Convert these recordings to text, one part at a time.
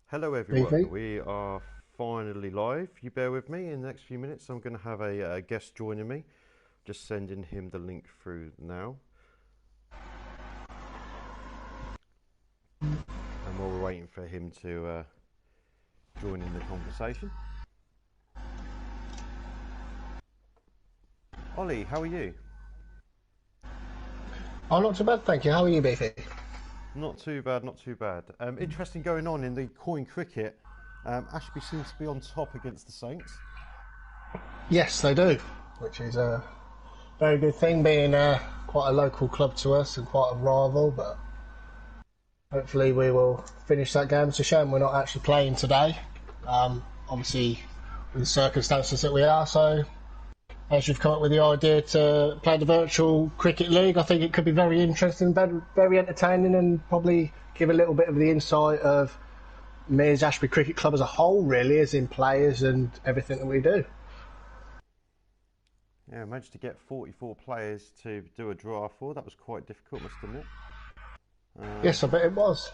Hello everyone, Beefy. we are finally live. You bear with me, in the next few minutes I'm going to have a guest joining me. Just sending him the link through now. And while we're waiting for him to join in the conversation. Ollie, how are you? Oh, not too bad, thank you. How are you, Beefy? Not too bad, not too bad. Interesting going on in the coin cricket. Ashby seems to be on top against the Saints. Yes, they do, which is a very good thing, being quite a local club to us and quite a rival. But hopefully, we will finish that game. It's a shame we're not actually playing today. Obviously, with the circumstances that we are. So, as you've come up with the idea to play the virtual cricket league, I think it could be very interesting, very entertaining, and probably give a little bit of the insight of Mears Ashby Cricket Club as a whole, really, as in players and everything that we do. Yeah, I managed to get 44 players to do a draw for. That was quite difficult, must admit. Yes, I bet it was.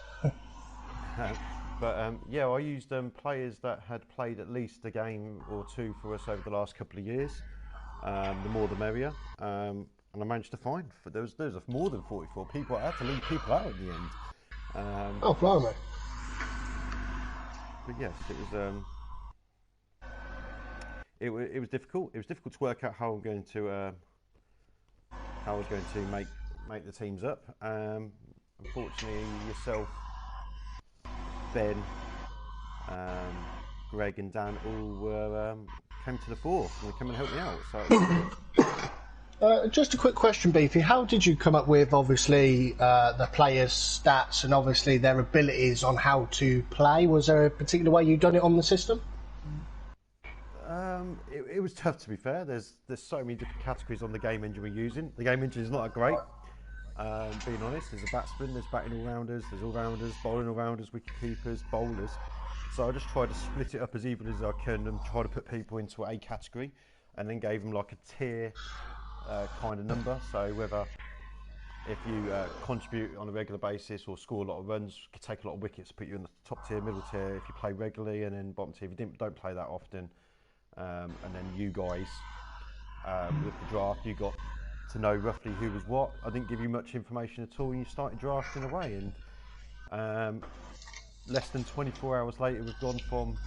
But yeah, I used players that had played at least a game or two for us over the last couple of years. The more the merrier. And I managed to find there was more than 44 people. I had to leave people out at the end. Oh, blimey. But yes, it was difficult. It was difficult to work out how I'm going to how I was going to make the teams up. Unfortunately, yourself, Ben, Greg, and Dan all were came to the fore and they came and helped me out. So it was brilliant. Just a quick question, Beefy. How did you come up with, obviously, the players' stats and obviously their abilities on how to play? Was there a particular way you done it on the system? It was tough, to be fair. There's so many different categories on the game engine we're using. The game engine is not great. Being honest, there's a batsman, there's batting all-rounders, there's all-rounders, bowling all-rounders, wicket-keepers, bowlers. So I just tried to split it up as even as I can and try to put people into a category and then gave them like a tier kind of number. So whether if you contribute on a regular basis or score a lot of runs, take a lot of wickets, put you in the top tier, middle tier if you play regularly, and then bottom tier if you don't play that often. And then you guys, with the draft, you got to know roughly who was what. I didn't give you much information at all, and you started drafting away. And less than 24 hours later, we've gone from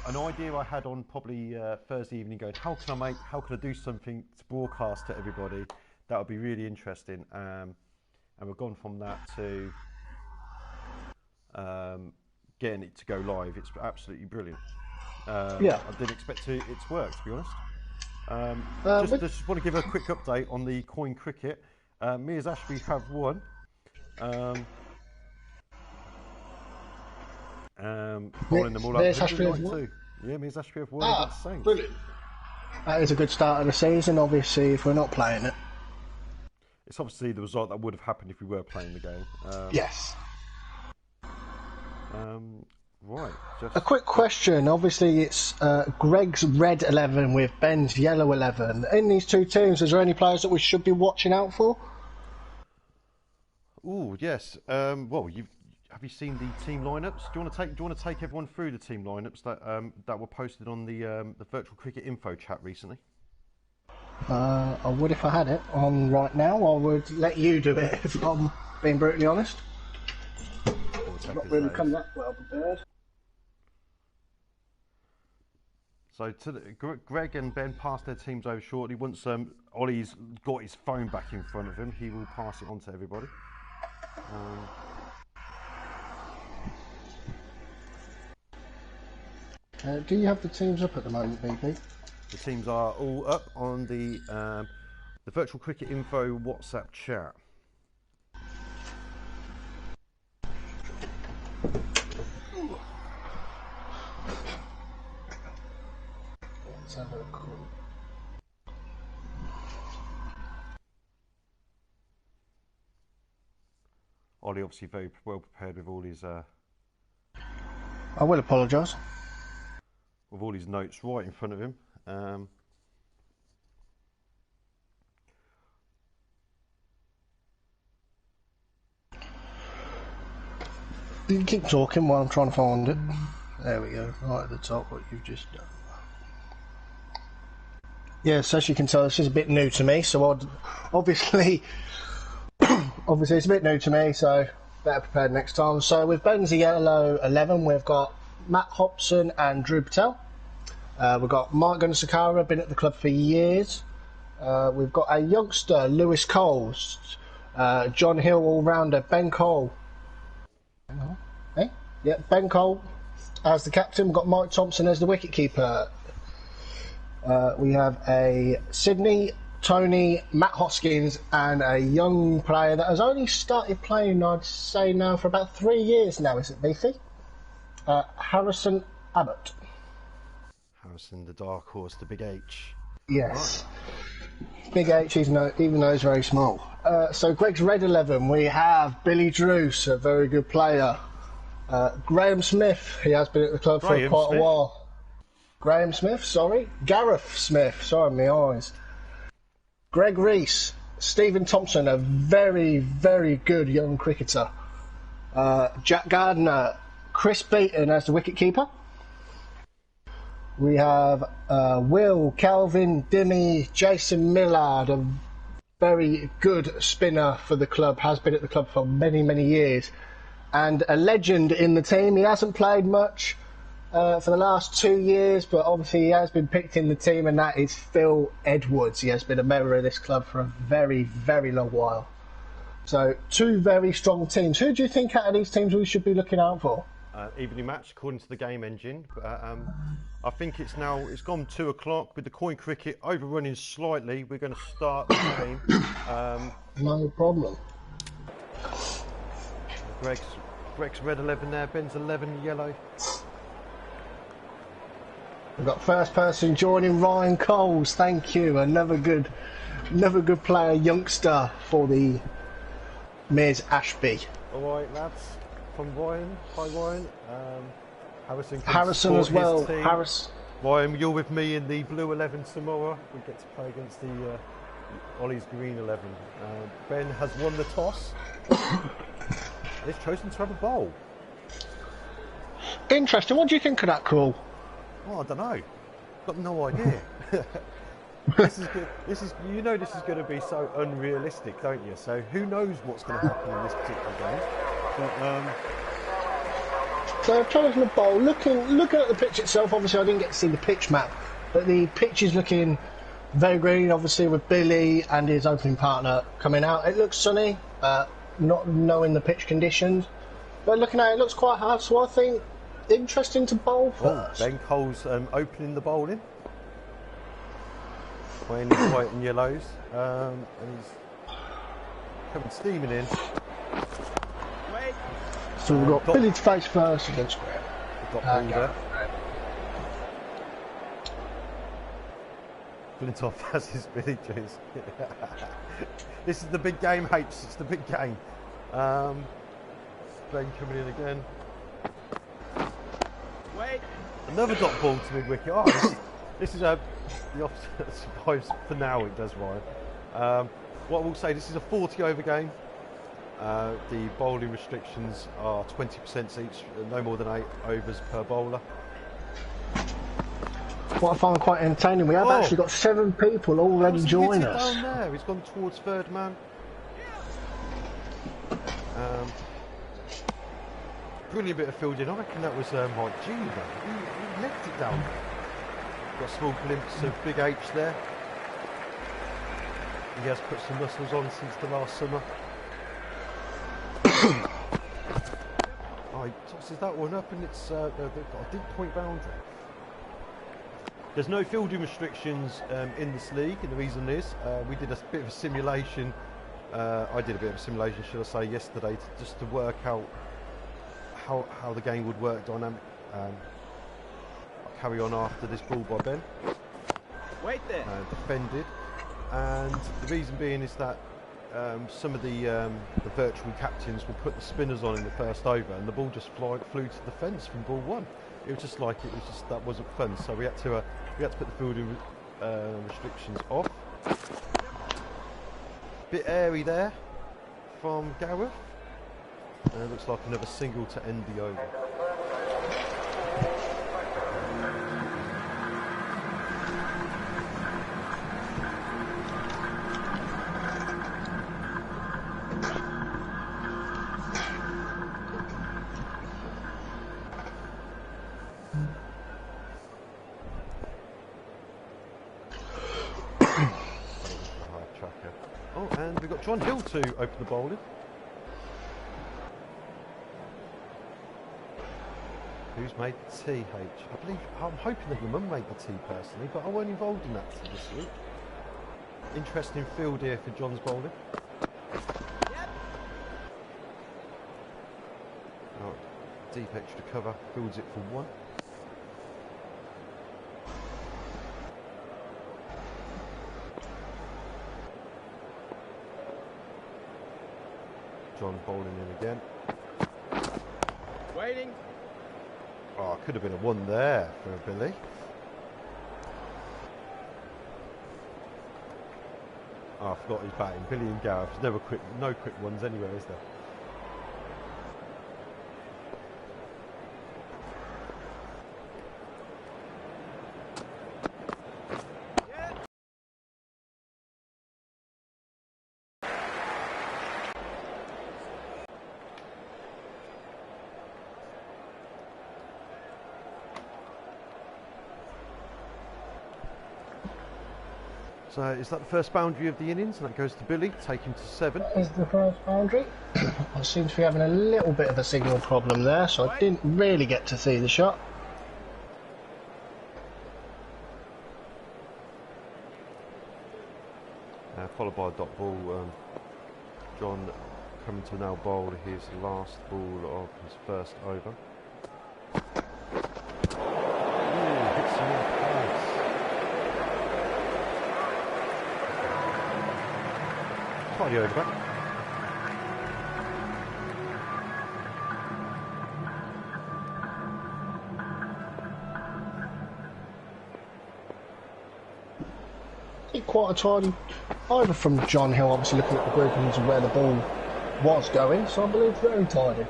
an idea I had on probably Thursday evening, going, how can I do something to broadcast to everybody that would be really interesting. And we've gone from that to getting it to go live. It's absolutely brilliant. Yeah. I didn't expect it to work, to be honest. But Just want to give a quick update on the coin cricket. Me as Ashby have won. Bowling them all up there's middle Ashby as night well. too. Yeah, me as Ashby have won Ah, against Saints. brilliant. That is a good start of the season, obviously, if we're not playing it. It's obviously the result that would have happened if we were playing the game. Yes. Right, A quick question. Obviously, it's Greg's red 11 with Ben's yellow 11. In these two teams, is there any players that we should be watching out for? Oh yes. Well, have you seen the team lineups? Do you want to take everyone through the team lineups that were posted on the virtual cricket info chat recently? I would if I had it on right now. I would let you do it if I'm being brutally honest. Or take Not as really those. come that well prepared. So Greg and Ben pass their teams over shortly. Once Ollie's got his phone back in front of him, he will pass it on to everybody. Do you have the teams up at the moment, BP? The teams are all up on the virtual cricket info WhatsApp chat. Let's have a look. Ollie obviously very well prepared with all his I will apologise. notes right in front of him. You keep talking while I'm trying to find it. There we go, right at the top, what you've just done. Yes, as you can tell, this is a bit new to me, so obviously it's a bit new to me, so better prepared next time. So with Ben's Yellow 11, we've got Matt Hobson and Drew Patel. We've got Mike Gunsakara, been at the club for years. We've got a youngster, Lewis Coles, John Hill all-rounder, Ben Cole. Yeah, Ben Cole as the captain. We've got Mike Thompson as the wicketkeeper. We have a Sydney, Tony, Matt Hoskins, and a young player that has only started playing, I'd say now, for about 3 years now, is it, Beefy? Harrison Abbott. Harrison, the dark horse, the big H. Yes. Right. Big H, even though he's very small. So Greg's Red 11, we have Billy Druce, a very good player. Graham Smith, he has been at the club for quite a while. Graham Smith, sorry. Gareth Smith, sorry, my eyes. Greg Reese, Stephen Thompson, a very, very good young cricketer. Jack Gardner, Chris Beaton as the wicketkeeper. We have Will, Calvin, Dimmy, Jason Millard, a very good spinner for the club, has been at the club for many, many years. And a legend in the team. He hasn't played much for the last 2 years, but obviously he has been picked in the team, and that is Phil Edwards. He has been a member of this club for a very, very long while. So 2 very strong teams. Who do you think out of these teams we should be looking out for? Evening match according to the game engine. I think it's gone 2 o'clock with the coin cricket overrunning slightly. We're going to start the game. No problem. Greg's Red 11 there, Ben's 11 yellow. We've got first person joining, Ryan Coles. Thank you. Another good player, youngster for the Ms Ashby. All right, lads. From Ryan. Hi, Ryan. Harrison as well. Ryan, you're with me in the blue 11 tomorrow. We get to play against the Ollie's green 11. Ben has won the toss. He's chosen to have a bowl. Interesting. What do you think of that call? Oh, I don't know. Got no idea. This is good. This is going to be so unrealistic, don't you? So who knows what's going to happen in this particular game? But, so I've chosen the bowl. Looking at the pitch itself, obviously I didn't get to see the pitch map, but the pitch is looking very green. Obviously with Billy and his opening partner coming out, it looks sunny. Not knowing the pitch conditions, but looking at it, looks quite hard. So I think interesting to bowl first. Ben Cole's opening the bowling, playing his white and yellows, and he's coming steaming in. So we've got Billy to face first against Graham. We've got Balder. Flintoff versus Billy Druce. This is the big game, H. It's the big game. Ben coming in again. Wait. Another dot ball to mid-wicket. Oh, this is the opposite survives for now. It does, Ryan. What I will say, this is a 40-over game. The bowling restrictions are 20% each, no more than 8 overs per bowler. What I find quite entertaining, we have actually got 7 people already join us. Down there. He's gone towards third man. Brilliant bit of fielding. I reckon that was Mike G. He left it down. Got a small glimpse of Big H there. He has put some muscles on since the last summer. He tosses that one up, and it's they've got a deep point boundary. There's no fielding restrictions in this league, and the reason is we did a bit of a simulation. I did a bit of a simulation, should I say, yesterday, just to work out how the game would work dynamic. I'll carry on after this ball by Ben. Wait there. Defended, and the reason being is that some of the virtual captains will put the spinners on in the first over, and the ball just flew to the fence from ball 1. It was just that wasn't fun, so we had to put the fielding restrictions off. Bit airy there from Gareth. And it looks like another single to end the over. Oh, and we've got John Hill to open the bowling. Who's made the tea, H? I believe, I'm hoping that your mum made the tea personally, but I weren't involved in that this week. Interesting field here for John's bowling. Oh, deep extra cover, fields it for 1. John bowling in again. Waiting. Oh, could have been a 1 there for Billy. Oh, I forgot he's batting. Billy and Gareth. There's no quick ones anywhere, is there? So is that the first boundary of the innings? And that goes to Billy, take him to 7. That is the first boundary. I seem to be having a little bit of a signal problem there, so I didn't really get to see the shot. Followed by a dot ball. John coming to now bowl his last ball of his first over. Ooh, hits him in place. Tidy over that. Quite a tidy over from John Hill, obviously looking at the groupings of where the ball was going, so I believe very tidy.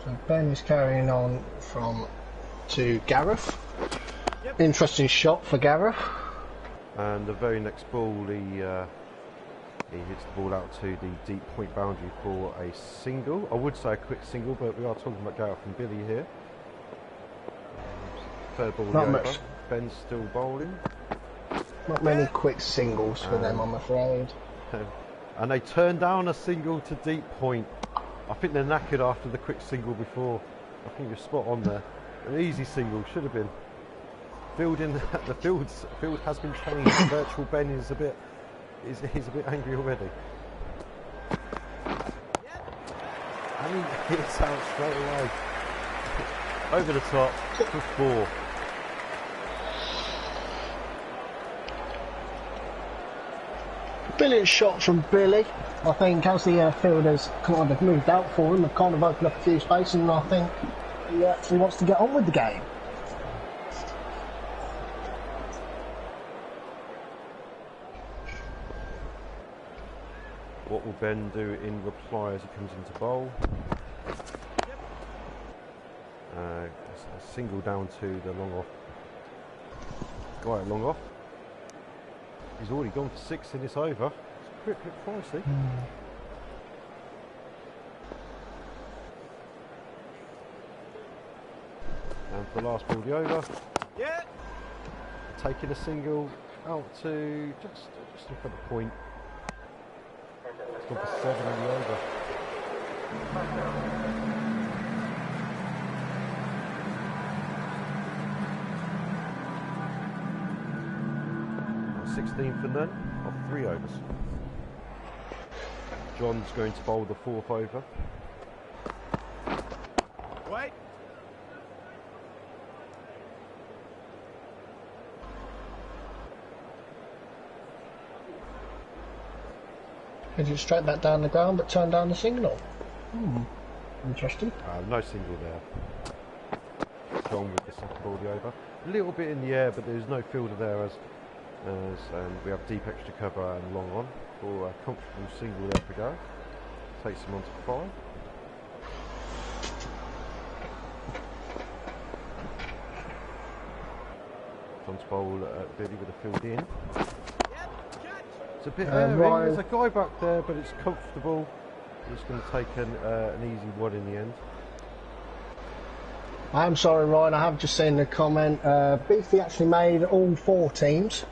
So Ben is carrying on to Gareth. Yep. Interesting shot for Gareth. And the very next ball, he hits the ball out to the deep point boundary for a single. I would say a quick single, but we are talking about Gareth and Billy here. Third ball Not over. much. Ben's still bowling. Not many quick singles for them, I'm afraid. And they turn down a single to deep point. I think they're knackered after the quick single before. I think you're spot on there. An easy single, should have been. Fielding, the field has been changed. Virtual Ben is a bit... He's a bit angry already. And he hits out straight away. Over the top for 4. Brilliant shot from Billy. I think as the fielders kind of moved out for him, they've kind of opened up a few spaces, and I think he actually wants to get on with the game. What will Ben do in reply as he comes into bowl? A single down to the long off. Guy at long off. He's already gone for 6 in this over. It's a quick pricey. And for the last ball of the over. Yeah. Taking a single out to just in front of point. It's gone for 7 in the over. 16 for none of 3 overs. John's going to bowl the 4th over. Wait. Headed straight back down the ground, but turned down the signal. Interesting. No single there. John with the second ball the over. A little bit in the air, but there's no fielder there as we have deep extra cover and long on for a comfortable single there for Gareth. Takes him on to 5. John's bowl at Billy with a field in. It's a bit airy, there's a guy back there, but it's comfortable. It's going to take an easy one in the end. I'm sorry, Ryan, I have just seen the comment. Beefy actually made all 4 teams,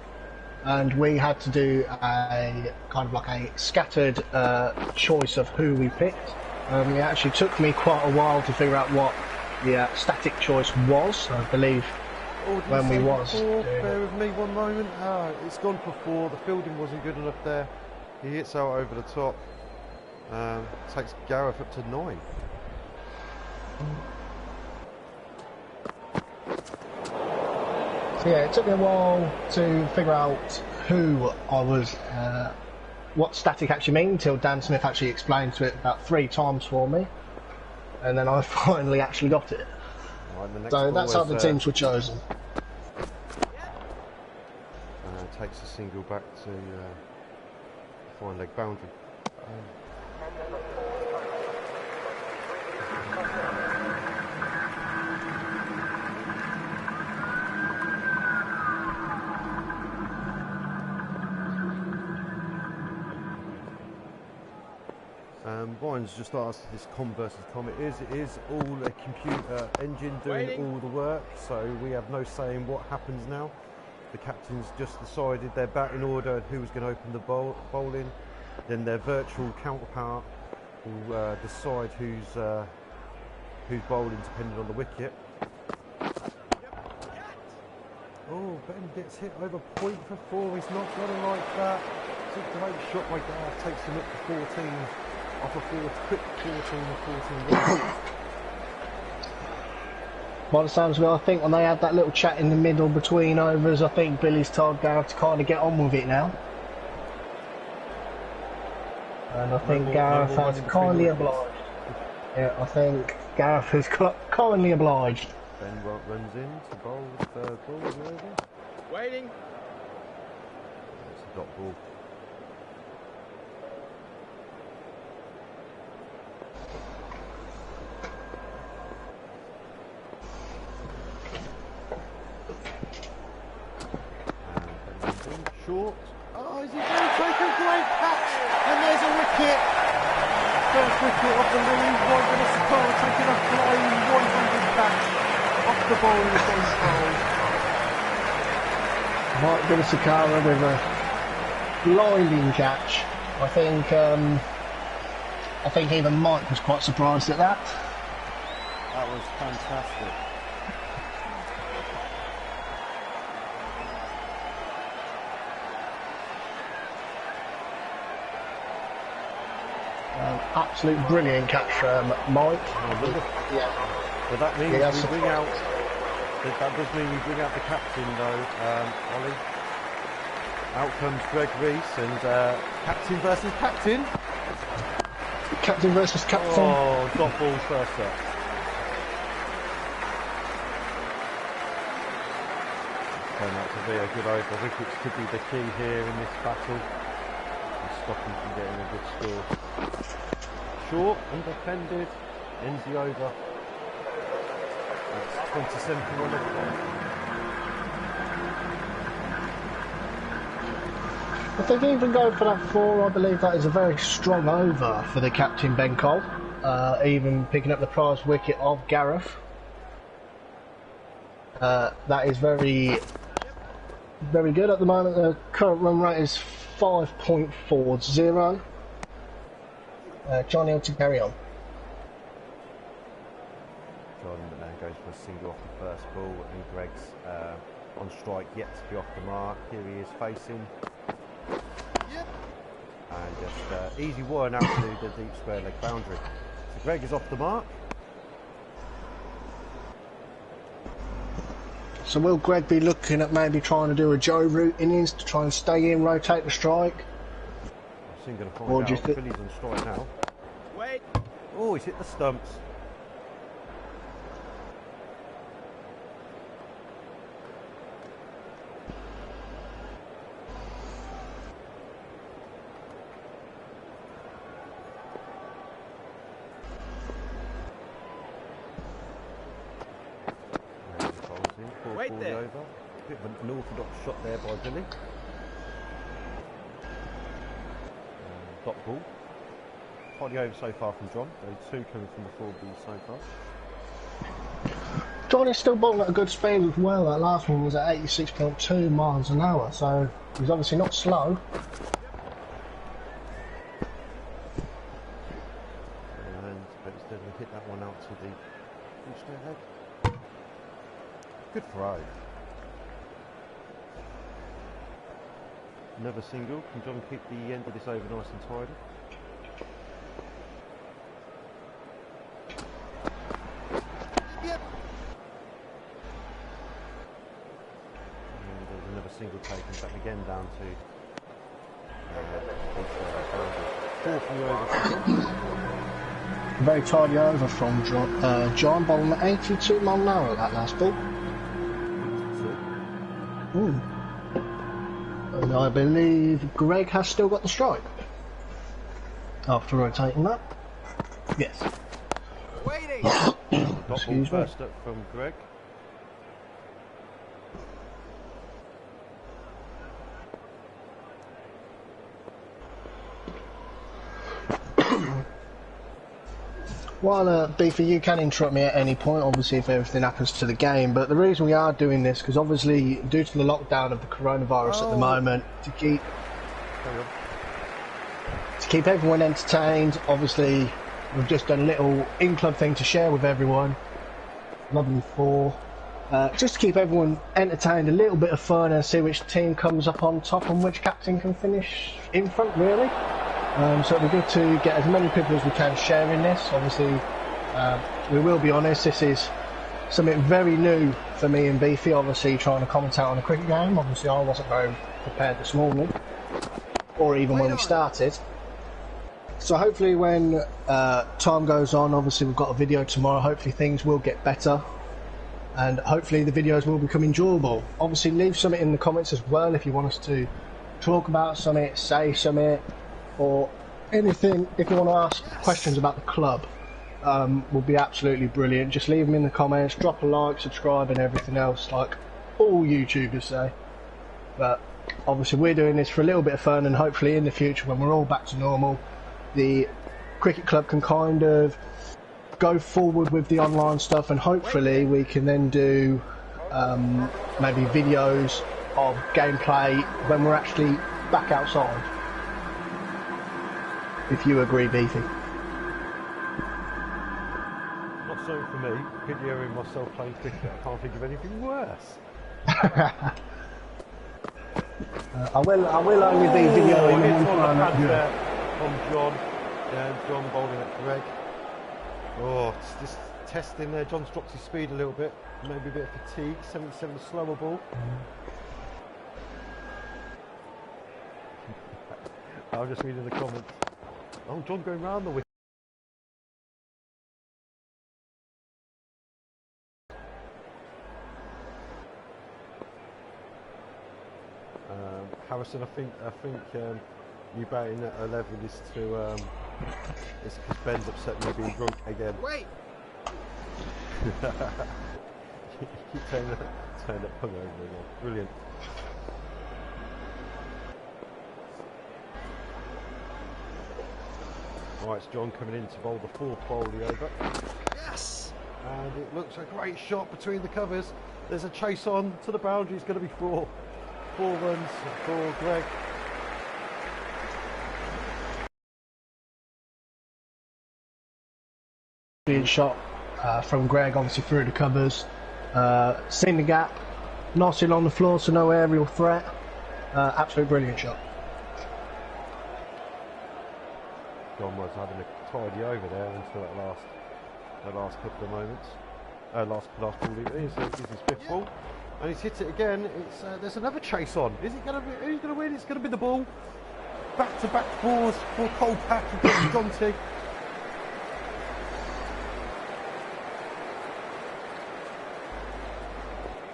and we had to do a kind of like a scattered choice of who we picked. It actually took me quite a while to figure out what the static choice was, I believe. When we was bear with me one moment. It's gone for 4. The fielding wasn't good enough there. He hits out over the top. Takes Gareth up to 9. So yeah, it took me a while to figure out who I was, what static actually means, until Dan Smith actually explained to it about 3 times for me, and then I finally actually got it. Right, so that's how the teams were chosen. Takes a single back to fine leg boundary. Ryan's just asked this com versus com. It is all a computer engine doing all the work, so we have no say in what happens now. The captains just decided their batting order and who was going to open the bowling. Then their virtual counterpart will decide who's bowling depending on the wicket. Oh, Ben gets hit over point for 4. He's not going to like that. It's a great shot by Gareth. Takes him up to 14. Off a quick 14. By the sounds of it, I think when they had that little chat in the middle between overs, I think Billy's told Gareth to kind of get on with it now. And I think Gareth has kindly obliged. Yeah, I think Gareth has kindly obliged. Ben runs in to bowl the third ball of the over. Waiting. It's a dot ball. Short. Oh, is he going to take a great catch? And there's a wicket. First wicket off the Lily. Ryan Sakara taking a flying 100 catch off the ball in the base bowl. Mike Sakara with a blinding catch. I think even Mike was quite surprised at that. That was fantastic. Absolute brilliant catch from Mike. Yeah. But that means we bring out. That does mean we bring out the captain though, Ollie. Out comes Greg Reese and captain versus captain. Captain versus captain. Oh, dot ball first up. Turn out to be a good over. Wickets could be the key here in this battle. And stop him from getting a good score. Short and defended, ends the over. That's 27 for 1 If they can even go for that 4, I believe that is a very strong over for the captain Ben Cole, even picking up the prize wicket of Gareth. That is very, very good at the moment. The current run rate is 5.40. John Hill to carry on. John goes for a single off the first ball, and Greg's on strike, yet to be off the mark. Here he is facing. Yep. And just easy one out to the deep square leg boundary. So Greg is off the mark. So will Greg be looking at maybe trying to do a Joe route innings to try and stay in, rotate the strike? I'm going to find out. Billy's on strike now. Wait. Oh, he's hit the stumps. Wait ball there. over. Bit of an orthodox shot there by Billy. Dot ball. Hardly over so far from John. Only 2 coming from the forward ball so far. John is still bowling at a good speed as well. That last one was at 86.2 miles an hour, so he's obviously not slow. And but instead of hit that one out to the square leg. Good throw. Another single. Can John keep the end of this over nice and tidy? Yep. And there's another single taken back again down to 4 from the over. A very tidy over from John, bowling at 82 miles an hour at that last ball. And I believe Greg has still got the strike after rotating that. Yes. Waiting. Dot ball Excuse me. first up from Greg. While Beefy, you can interrupt me at any point, obviously, if everything happens to the game, but the reason we are doing this, because obviously, due to the lockdown of the coronavirus at the moment, to keep everyone entertained, obviously, we've just done a little in-club thing to share with everyone, lovely 4, just to keep everyone entertained, a little bit of fun, and see which team comes up on top and which captain can finish in front, really. So it'll be good to get as many people as we can sharing this. Obviously, we will be honest, this is something very new for me and Beefy, obviously trying to commentate on a cricket game. Obviously I wasn't very prepared this morning, or even when we started. So hopefully when time goes on, obviously we've got a video tomorrow, hopefully things will get better. And hopefully the videos will become enjoyable. Obviously leave something in the comments as well if you want us to talk about something, say something, or anything. If you want to ask questions about the club, will be absolutely brilliant. Just leave them in the comments, drop a like, subscribe and everything else like all YouTubers say. But obviously we're doing this for a little bit of fun, and hopefully in the future when we're all back to normal, the cricket club can kind of go forward with the online stuff, and hopefully we can then do maybe videos of gameplay when we're actually back outside. If you agree, Beefy. Not so for me. Videoing myself playing cricket, I can't think of anything worse. I will only be videoing hits one on the time. pad there from John. Yeah, John bowling at Greg. Oh, it's just testing there. John's dropped his speed a little bit. Maybe a bit of fatigue. 77 slower ball. I'm just reading the comments. Oh, John going round the wicket. Harrison, I think you batting at 11 is to it's because Ben's upset me being drunk again. Wait. Keep turn that hungover again. Brilliant. Right, it's John coming in to bowl the 4th bowley over. Yes. And it looks a great shot between the covers. There's a chase on to the boundary. It's going to be 4 runs for Greg. Brilliant shot from Greg, obviously through the covers. Seen the gap, nicely along the floor, so no aerial threat. Absolutely brilliant shot. John was having a tidy over there until that last couple of moments. Last ball. Here's his 5th ball, and he's hit it again. It's there's another chase on. Is it going to be? Who's going to win? It's going to be the ball. Back-to-back fours for Colpack against John T.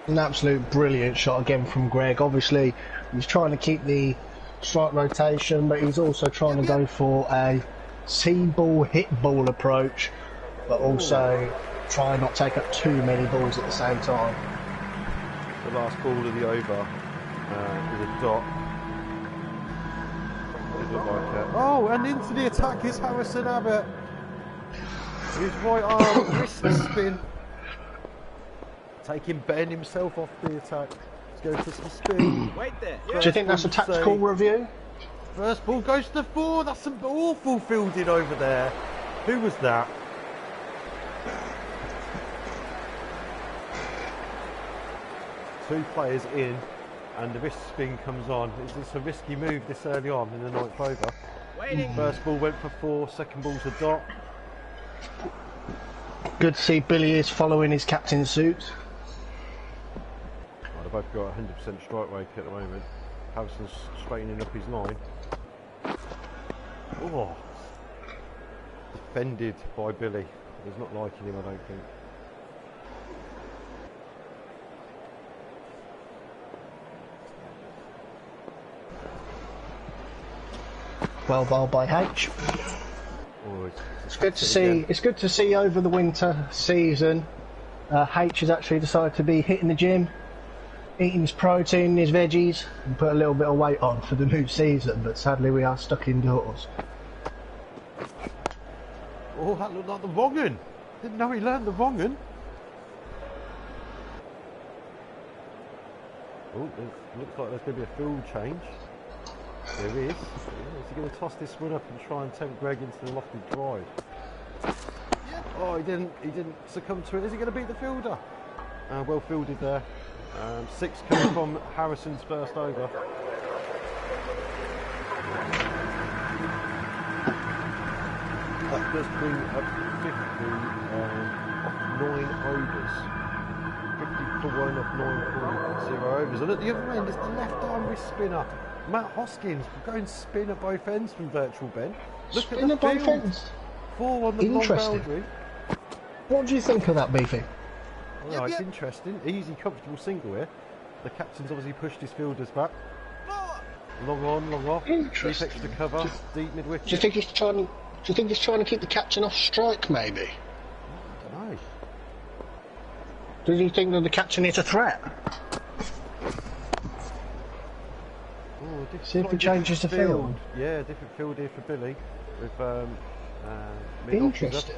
An absolute brilliant shot again from Greg. Obviously, he's trying to keep the strike rotation, but he's also trying to go for a see-ball, hit-ball approach, but also try and not take up too many balls at the same time. The last ball of the over with a dot. It looked like it. Oh, and into the attack is Harrison Abbott. His right arm wrist spin. Taking Ben himself off the attack. Let's go for some spin. Wait there. Do you think that's a tactical review? First ball goes to the 4. That's some awful fielding over there. Who was that? Two players in, and the wrist spin comes on. Is this a risky move this early on in the 9th over? Waiting. First ball went for 4. Second ball's a dot. Good to see Billy is following his captain's suit. Right, they've both got 100% strike rate at the moment. Harrison's straightening up his line. Oh, defended by Billy. He's not liking him, I don't think. Well bowled by H. Oh, It's good to see. It's good to see over the winter season, H has actually decided to be hitting the gym, eating his protein, his veggies, and put a little bit of weight on for the new season. But sadly, we are stuck indoors. Oh, that looked like the wrong un. Didn't know he learned the wrong un. Oh, looks like there's going to be a field change. There is. Is he going to toss this one up and try and tempt Greg into the lofted drive? Oh, he didn't succumb to it. Is he going to beat the fielder? Well fielded there. 6 coming from Harrison's first over. That does bring up 9 overs. 50 for 1 off 9.0 overs. And at the other end is the left arm wrist spinner. Matt Hoskins will go and spin at both ends from Virtual Ben. Look Spin at the at both field. ends. 4 on the long Interesting. boundary. What do you think of that, Beefy? Well, it's interesting. Easy, comfortable single here. The captain's obviously pushed his fielders back. Long on, long off. Deep Interesting. extra cover. Deep mid wicket. Do you think he's trying? Do you think he's trying to keep the captain off strike? Maybe. I don't know. Do you think that the captain is a threat? Oh, See if he slightly changes the different field. Yeah, different field here for Billy. With mid options up. Interesting.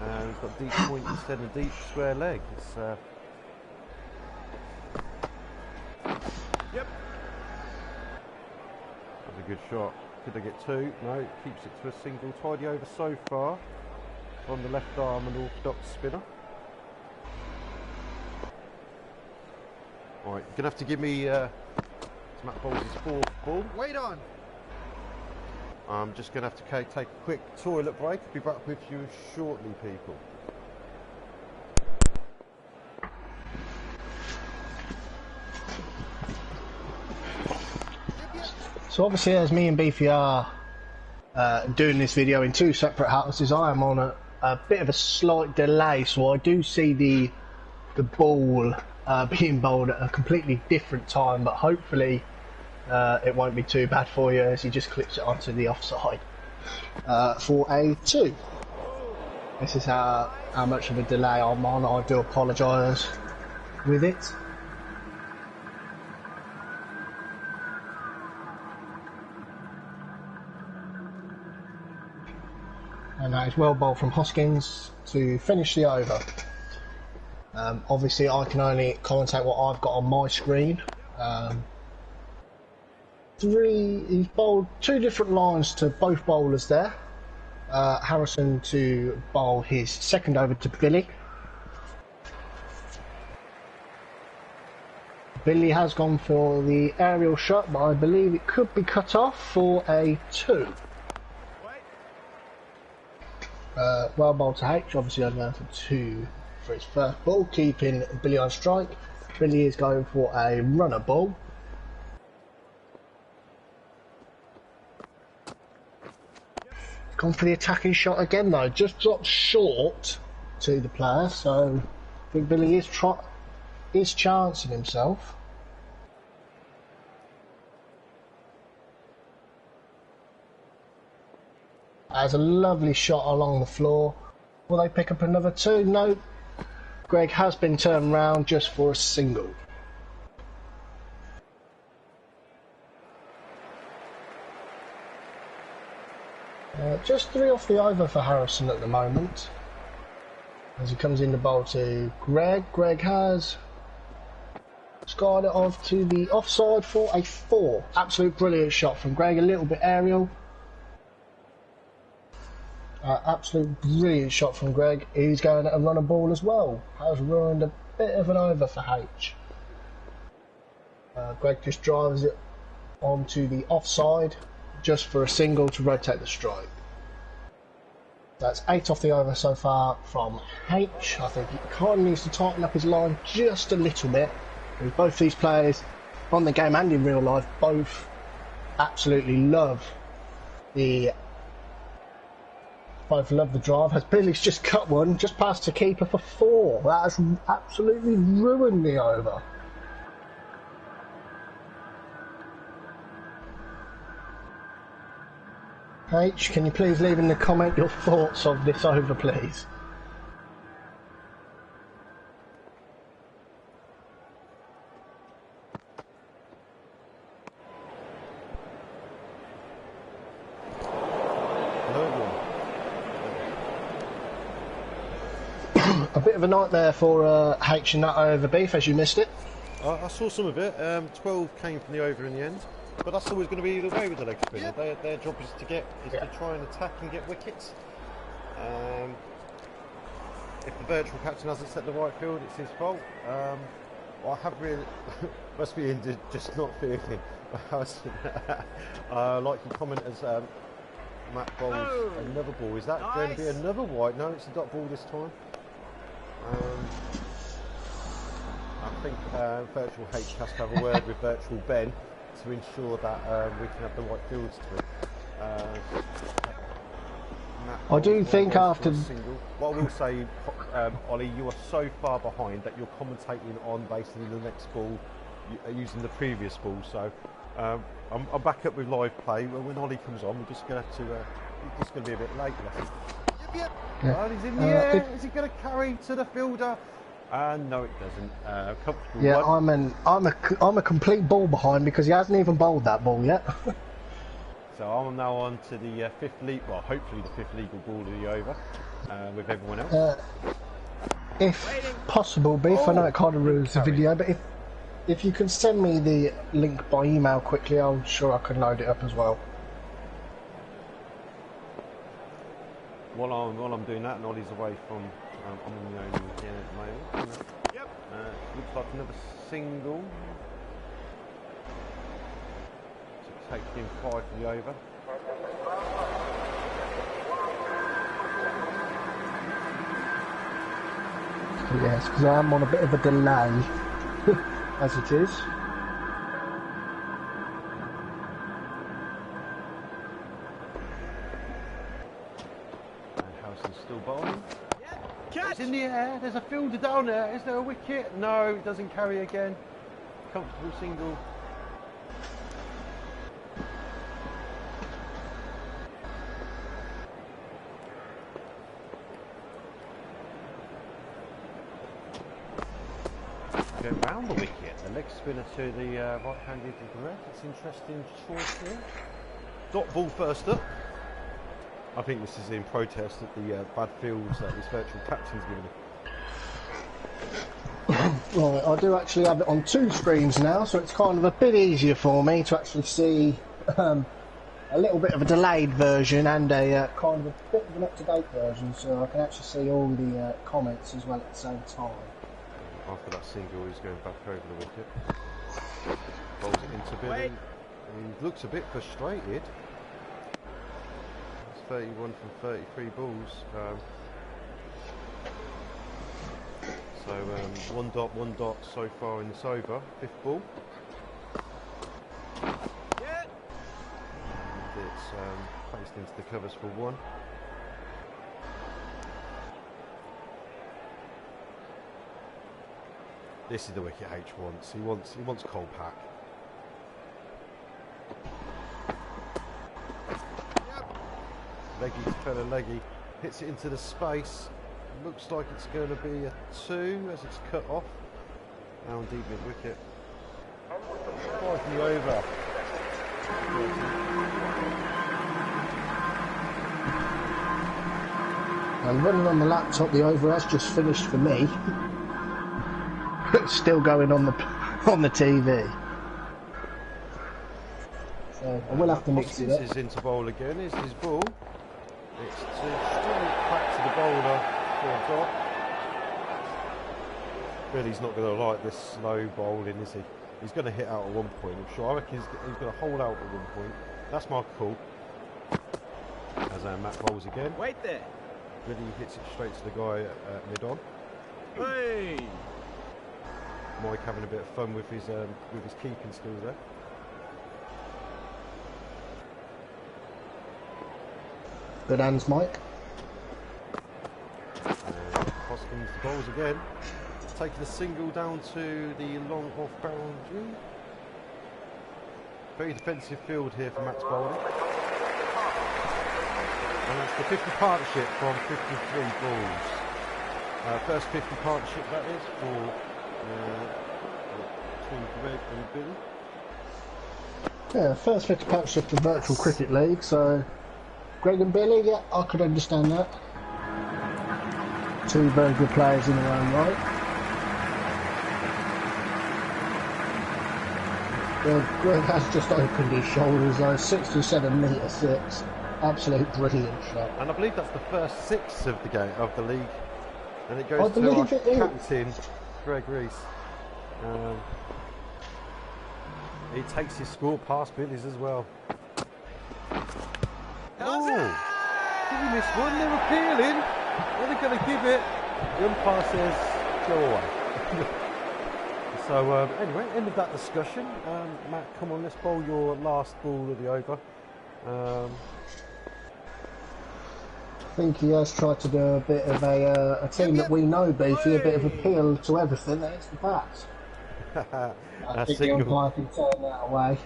He's got deep point instead of deep square leg. It's Yep. that's a good shot. Could they get 2? No, keeps it to a single. Tidy over so far from the left arm and orthodox spinner. Alright, you're gonna have to give me Matt Bowles' 4th ball. Wait on. I'm just going to have to take a quick toilet break. Be back with you shortly, people. So obviously, as me and Beefy are doing this video in 2 separate houses, I am on a bit of a slight delay, so I do see the ball being bowled at a completely different time, but hopefully it won't be too bad for you as he just clips it onto the offside for a 2. This is how much of a delay I'm on. I do apologise with it. And that is well bowled from Hoskins to finish the over. Obviously I can only commentate what I've got on my screen. He's bowled 2 different lines to both bowlers there. Harrison to bowl his 2nd over to Billy. Billy has gone for the aerial shot, but I believe it could be cut off for a 2. Well bowled to H, obviously I'm going for 2 for his first ball, keeping Billy on strike. Billy is going for a runner ball. Gone for the attacking shot again though, just dropped short to the player, so I think Billy is chancing himself. Has a lovely shot along the floor. Will they pick up another 2? No. Greg has been turned round just for a single. Just 3 off the over for Harrison at the moment. As he comes in the bowl to Greg. Greg has skied it off to the offside for a 4. Absolute brilliant shot from Greg, a little bit aerial. Absolute brilliant shot from Greg. He's going at a runner ball as well. Has ruined a bit of an over for H. Greg just drives it onto the offside just for a single to rotate the strike. That's 8 off the over so far from H. I think he kind of needs to tighten up his line just a little bit. Because both these players, on the game and in real life, both absolutely love the drive. Has Billy's just cut one, just past the keeper for 4. That has absolutely ruined the over. H, can you please leave in the comment your thoughts of this over, please? A bit of a nightmare for H in that over, Beef, as you missed it. I saw some of it. 12 came from the over in the end, but that's always going to be the way with the leg spinner. Their job is to try and attack and get wickets. If the virtual captain hasn't set the right field, it's his fault. I have really must be into just not feeling. Like you comment as Matt bowls another ball. Is that going to be another white? No, it's a dot ball this time. I think Virtual H has to have a word with Virtual Ben to ensure that we can have the right fields to it. I do think after... What I will say, Ollie, you are so far behind that you're commentating on basically the next ball using the previous ball. So I'm back up with live play. When Ollie comes on, we're just going to have to... he's just going to be a bit late. Yep. Oh, he's in the air. Is he going to carry to the fielder? No, it doesn't. Comfortable. Yeah, I'm a complete ball behind because he hasn't even bowled that ball yet. So I'm now on to the fifth legal, well, hopefully the 5th legal ball of the over with everyone else. If possible, Beef, I know it kind of ruins the video, but if you can send me the link by email quickly, I'm sure I can load it up as well. While I'm doing that, and Ollie's away from, I'm on the only again at the moment. Yep. Looks like another single. So take him 5 for the over. Yes, because I'm on a bit of a delay, as it is. Still bowling. Catch. It's in the air. There's a fielder down there. Is there a wicket? No, it doesn't carry again. Comfortable single. Go round the wicket. The leg spinner to the right-handed left. That's interesting choice here. Dot ball first up. I think this is in protest at the bad fields that this virtual captain's given him. Right, I do actually have it on 2 screens now, so it's kind of a bit easier for me to actually see a little bit of a delayed version and a kind of a bit of an up-to-date version, so I can actually see all the comments as well at the same time. After that single, he's going back over the wicket. Bowls it into Billy. He looks a bit frustrated. 31 from 33 balls. So 1 dot so far in this over. 5th ball. Yeah. And it's placed into the covers for 1. This is the wicket H wants. He wants Kolpak. Leggy's fella leggy, hits it into the space. Looks like it's going to be a 2 as it's cut off. Down deep mid wicket. Striking the over. And running on the laptop, the over has just finished for me. It's still going on the TV. So I will have to mix it up. Hoskins is into bowl again. Is his ball? It's to straight back to the bowler for a dot. Billy's not going to like this slow bowling, is he? He's going to hit out at one point, I'm sure. I reckon he's going to hold out at one point. That's my call. As Matt bowls again. Wait there. Billy hits it straight to the guy at mid-on. Hey. Mike having a bit of fun with his keeping skills there. Good hands, Mike. Hoskins the bowls again. Taking a single down to the long off boundary. Very defensive field here for Max bowling. And it's the 50 partnership from 53 balls. First 50 partnership that is for between Greg and Billy. Yeah, first 50 partnership for Virtual Cricket League, so Greg and Billy, yeah, I could understand that. Two very good players in their own right. Well, Greg has just opened his shoulders though, 67 metre 6. Absolute brilliant shot. And I believe that's the first 6 of the game of the league. And it goes to believe our it is. captain, Greg Reese. He takes his score past Billy's as well. Oh! Did we miss one? They're appealing. Are they going to give it? The umpire says, go away. So anyway, end of that discussion. Matt, come on, let's bowl your last ball of the over. I think he has tried to do a bit of a team that we know, Beefy, a bit of appeal to everything. That's the bats. I think the umpire can turn that away.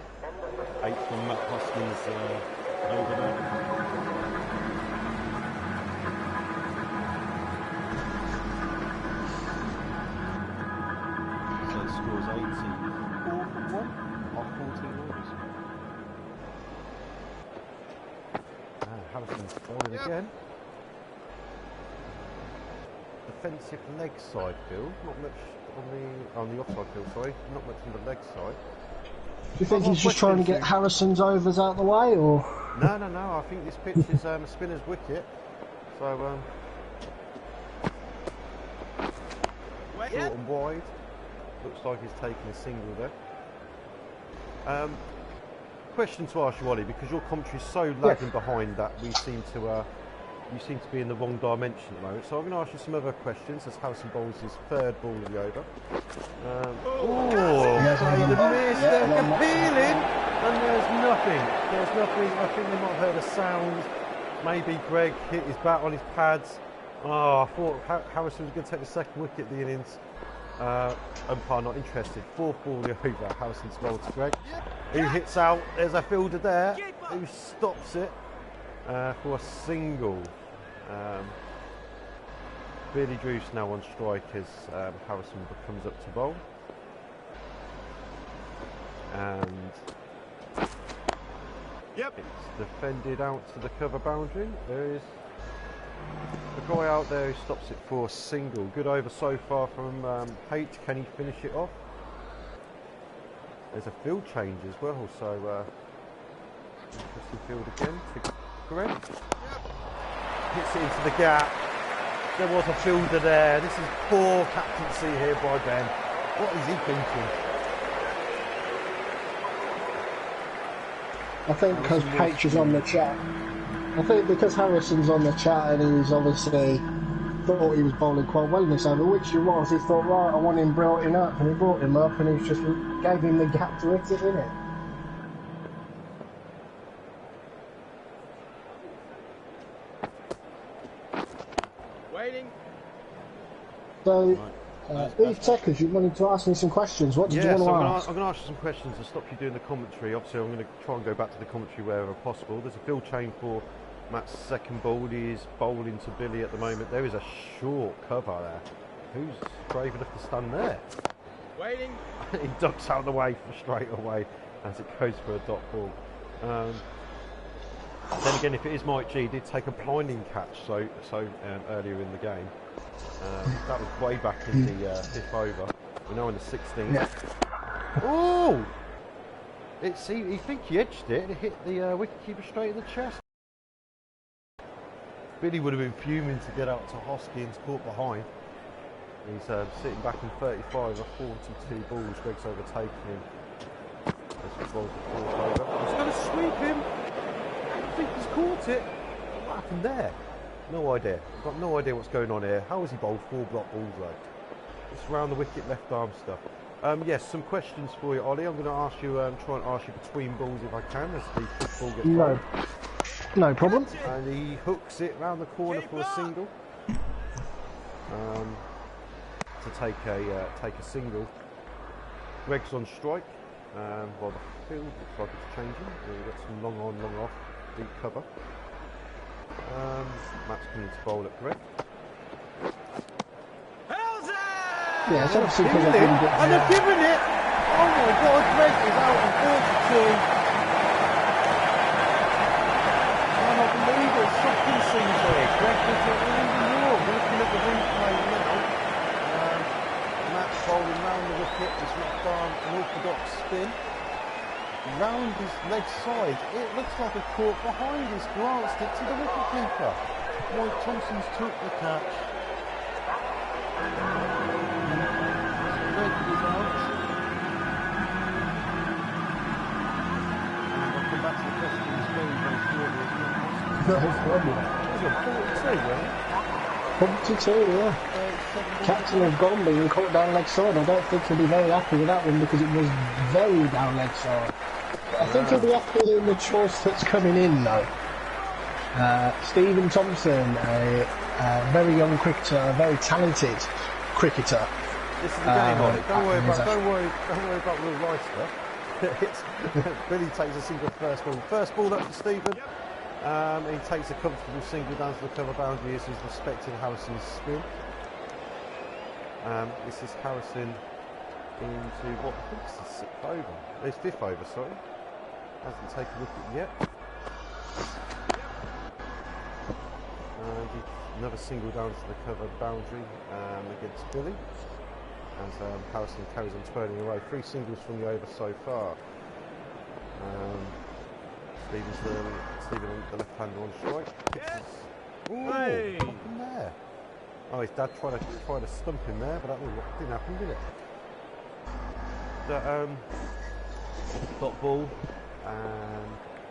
8 from Matt Hoskins over there. So the score's 84 from 1 off 14 overs. Harrison's bowling again. Defensive leg side field, not much on the offside field, sorry, not much on the leg side. Do you think he's just trying to get Harrison's overs out of the way, or? No, I think this pitch is a spinner's wicket, so short and wide, looks like he's taking a single there. Question to ask you, Ollie, because your commentary is so lagging behind that you seem to be in the wrong dimension at the moment. So I'm going to ask you some other questions as Harrison bowls his third ball of the over. The miss, they're appealing, and there's nothing. I think they might have heard a sound. Maybe Greg hit his bat on his pads. I thought Harrison was going to take the second wicket at the innings. Umpire not interested. Fourth ball of the over. Harrison's bowled to Greg, who hits out. There's a fielder there who stops it for a single. Billy Druce now on strike as Harrison comes up to bowl. And it's defended out to the cover boundary. There is a guy out there who stops it for a single. Good over so far from H. Can he finish it off? There's a field change as well, so interesting field again to Greg. Hits it into the gap. There was a fielder there. This is poor captaincy here by Ben. What is he thinking? I think because H is on the chat. I think because Harrison's on the chat and he's obviously thought he was bowling quite well in this over, which he was. He thought, right, I want him brought him up, and he brought him up, and he just gave him the gap to hit it, innit? Waiting. So, Eve Techers, you wanted to ask me some questions. What did you want to ask? I'm going to ask you some questions to stop you doing the commentary. Obviously, I'm going to try and go back to the commentary wherever possible. There's a field change for Matt's second ball, he is bowling to Billy at the moment. There is a short cover there. Who's brave enough to stand there? Waiting. He ducks out of the way for straight away as it goes for a dot ball. Then again, if it is Mike G, he did take a blinding catch earlier in the game. That was way back in the 5th over. We're now in the 16th. Yeah. Oh! He think he edged it and it hit the wicketkeeper straight in the chest. Billy would have been fuming to get out to Hoskins, caught behind. He's sitting back in 35 of 42 balls. Greg's overtaken him. As he bowls the fourth over. He's going to sweep him. I think he's caught it. What happened there? No idea. I've got no idea what's going on here. How has he bowled 4 block balls though? It's round the wicket left arm stuff. Yes, some questions for you, Ollie. I'm going to ask you, try and ask you between balls if I can, as the 5th ball gets bowled. No problem. And he hooks it round the corner for a single. To take a single. Greg's on strike. While the field looks like it's changing. We've got some long on, long off, deep cover. Matt's coming to bowl at Greg. Yeah, it's obviously because I didn't get And they've given it! Oh my god, Greg is out on 42. I can't believe it. Shocking scenes here. Greg is even more. We're looking at the replay now. Matt's bowling round the wicket. It's not far, an orthodox spin. Round his leg side. It looks like a caught behind his glanced it to the wicketkeeper. Mike Thompson's took the catch. Greg is out. I'll come back to the questions very, very shortly. No problem. He's on 42, right? 42, yeah. Captain of gone being caught down leg side. I don't think he'll be very happy with that one because it was very down leg side. But I think he'll be happy with the choice that's coming in though. Stephen Thompson, a very young cricketer, a very talented cricketer. This is the game on it. Don't worry about the right stuff. Billy takes a single first ball. First ball up to Stephen. He takes a comfortable single down to the cover boundary as he's respecting Harrison's spin. This is Harrison into what I think is the 6th over. It's 5th over, sorry. Hasn't taken a wicket yet. And another single down to the cover boundary against Billy. As Harrison carries on turning away. 3 singles from the over so far. Stephen on the left-hander on strike. Ooh, what happened there? Oh, his dad tried to stump him there, but that didn't happen, did it? Dot ball and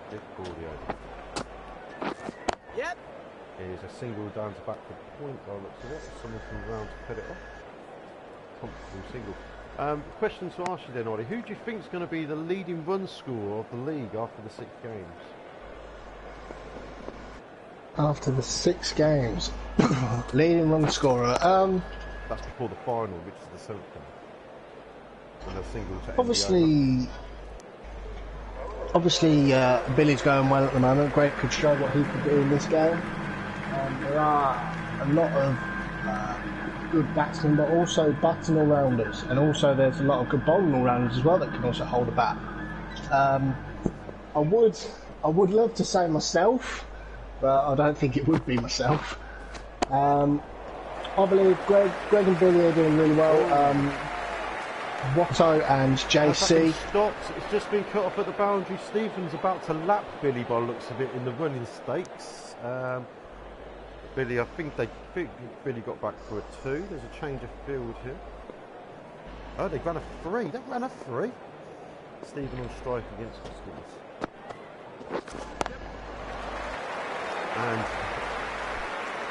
big ball the over. Yep. Here's a single down to back the point by the looks of it. Someone comes round to cut it off. Comfortable single. Question to ask you then, Ollie. Who do you think is going to be the leading run scorer of the league after the 6 games? After the 6 games, leading run scorer. That's before the final, which is the 7th game. And a single to obviously, Billy's going well at the moment. Greg could show what he could do in this game. There are a lot of good batsmen, but also batting all-rounders, and also there's a lot of good bowling all-rounders as well that can also hold a bat. I would love to say myself, but I don't think it would be myself. I believe Greg and Billy are doing really well. Watto and JC. Stopped. It's just been cut off at the boundary. Stephen's about to lap Billy by the looks of it in the running stakes. Billy, I think Billy got back for a 2. There's a change of field here. Oh, they ran a 3. They ran a 3. Stephen on strike against Hoskins. And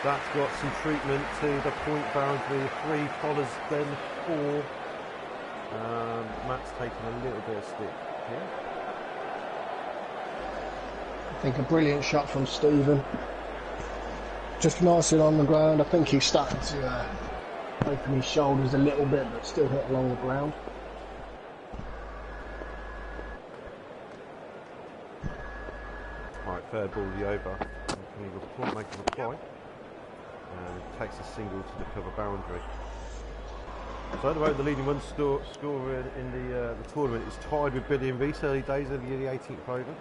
that's got some treatment to the point boundary. 3 follows then 4. Matt's taking a little bit of stick here. I think a brilliant shot from Stephen. Just nicely on the ground. I think he's starting to open his shoulders a little bit, but still hit along the ground. Right, third ball the over. Can he make a reply? And takes a single to the cover boundary. So at the moment, the leading run scorer in the tournament is tied with Billy and Reese, early days of the 18th over.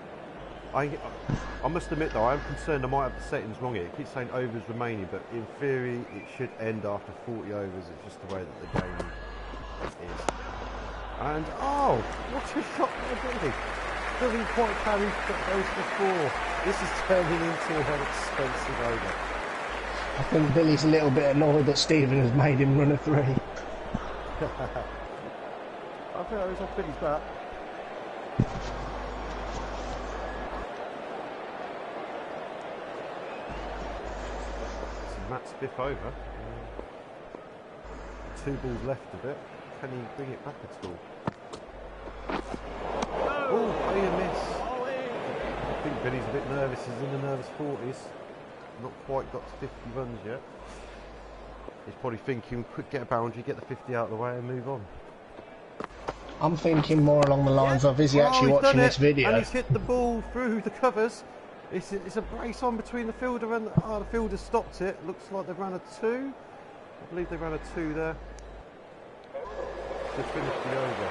I must admit though, I am concerned I might have the settings wrong here. It keeps saying overs remaining, but in theory it should end after 40 overs. It's just the way that the game is. And oh, what a shot by Billy! Doesn't quite carry those before. This is turning into an expensive over. I think Billy's a little bit annoyed that Stephen has made him run a 3. I think that was off Billy's bat. Matt's fifth over. 2 balls left of it. Can he bring it back at all? Oh, play a miss. I think Billy's a bit nervous. He's in the nervous 40s. Not quite got to 50 runs yet. He's probably thinking, quick, get a boundary, get the 50 out of the way and move on. I'm thinking more along the lines of, is he actually watching this video? And he's hit the ball through the covers. It's a brace on between the fielder and the fielder stopped it. Looks like they've ran a 2. I believe they ran a 2 there to finish the over.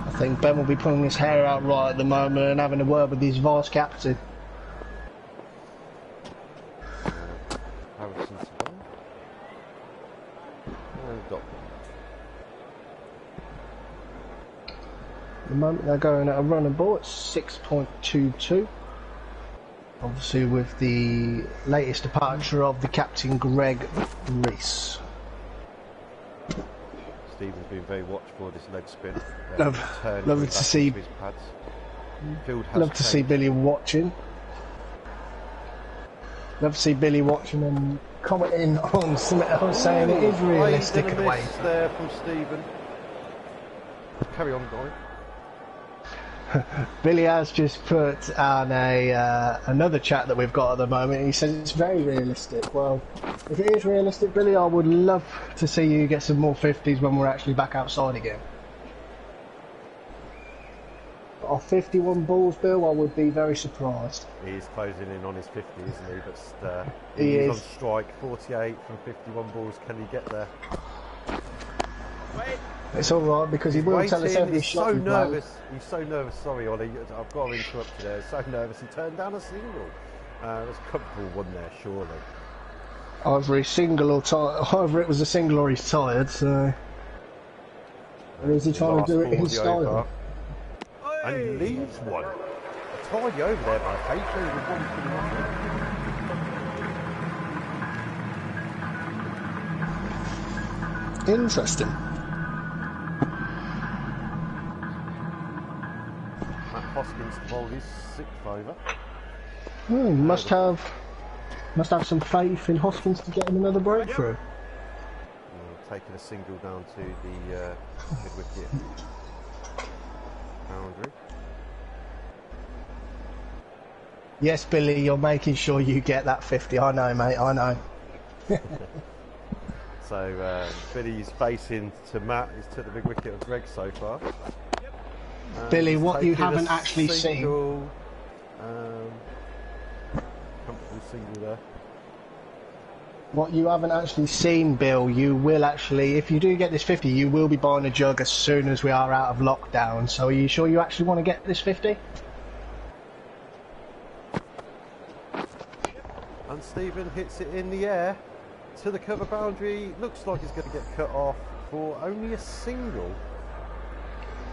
I think Ben will be pulling his hair out right at the moment and having a word with his vice captain. Harrison's gone. And Doc. At the moment they're going at a running ball at 6.22. Obviously with the latest departure of the captain Greg Reese. Stephen's been very watchful of this leg spin. Lovely to see. Love to see Billy watching. Love to see Billy watching and commenting on something else, saying it is realistic. A miss there from Stephen. Carry on, Guy. Billy has just put on another chat that we've got at the moment. He says it's very realistic. Well, if it is realistic, Billy, I would love to see you get some more 50s when we're actually back outside again. Off 51 balls, Bill, I would be very surprised. He is closing in on his 50, isn't he? But he's on strike, 48 from 51 balls. Can he get there? Wait. It's all right because he will tell us every shot. He's so nervous. He's so nervous. Sorry, Ollie. I've got to interrupt you there. He's so nervous. He turned down a single. That's a comfortable one there, surely. Either he's single or tired. Either it was a single or he's tired. So, or is he trying to do it in style? And he leaves one. A tidy over there by Hafer with one for the Interesting. Matt Hoskins bowled his 6th over. Must have some faith in Hoskins to get him another breakthrough. Taking a single down to the mid-wicket boundary. Yes, Billy, you're making sure you get that 50. I know, mate, I know. So Billy's facing to Matt. He's took the big wicket of Greg so far. Billy, what you haven't actually seen. Comfortable single there. What you haven't actually seen, Bill, you will actually, if you do get this 50, you will be buying a jug as soon as we are out of lockdown. So are you sure you actually want to get this 50? And Stephen hits it in the air to the cover boundary. Looks like he's going to get cut off for only a single.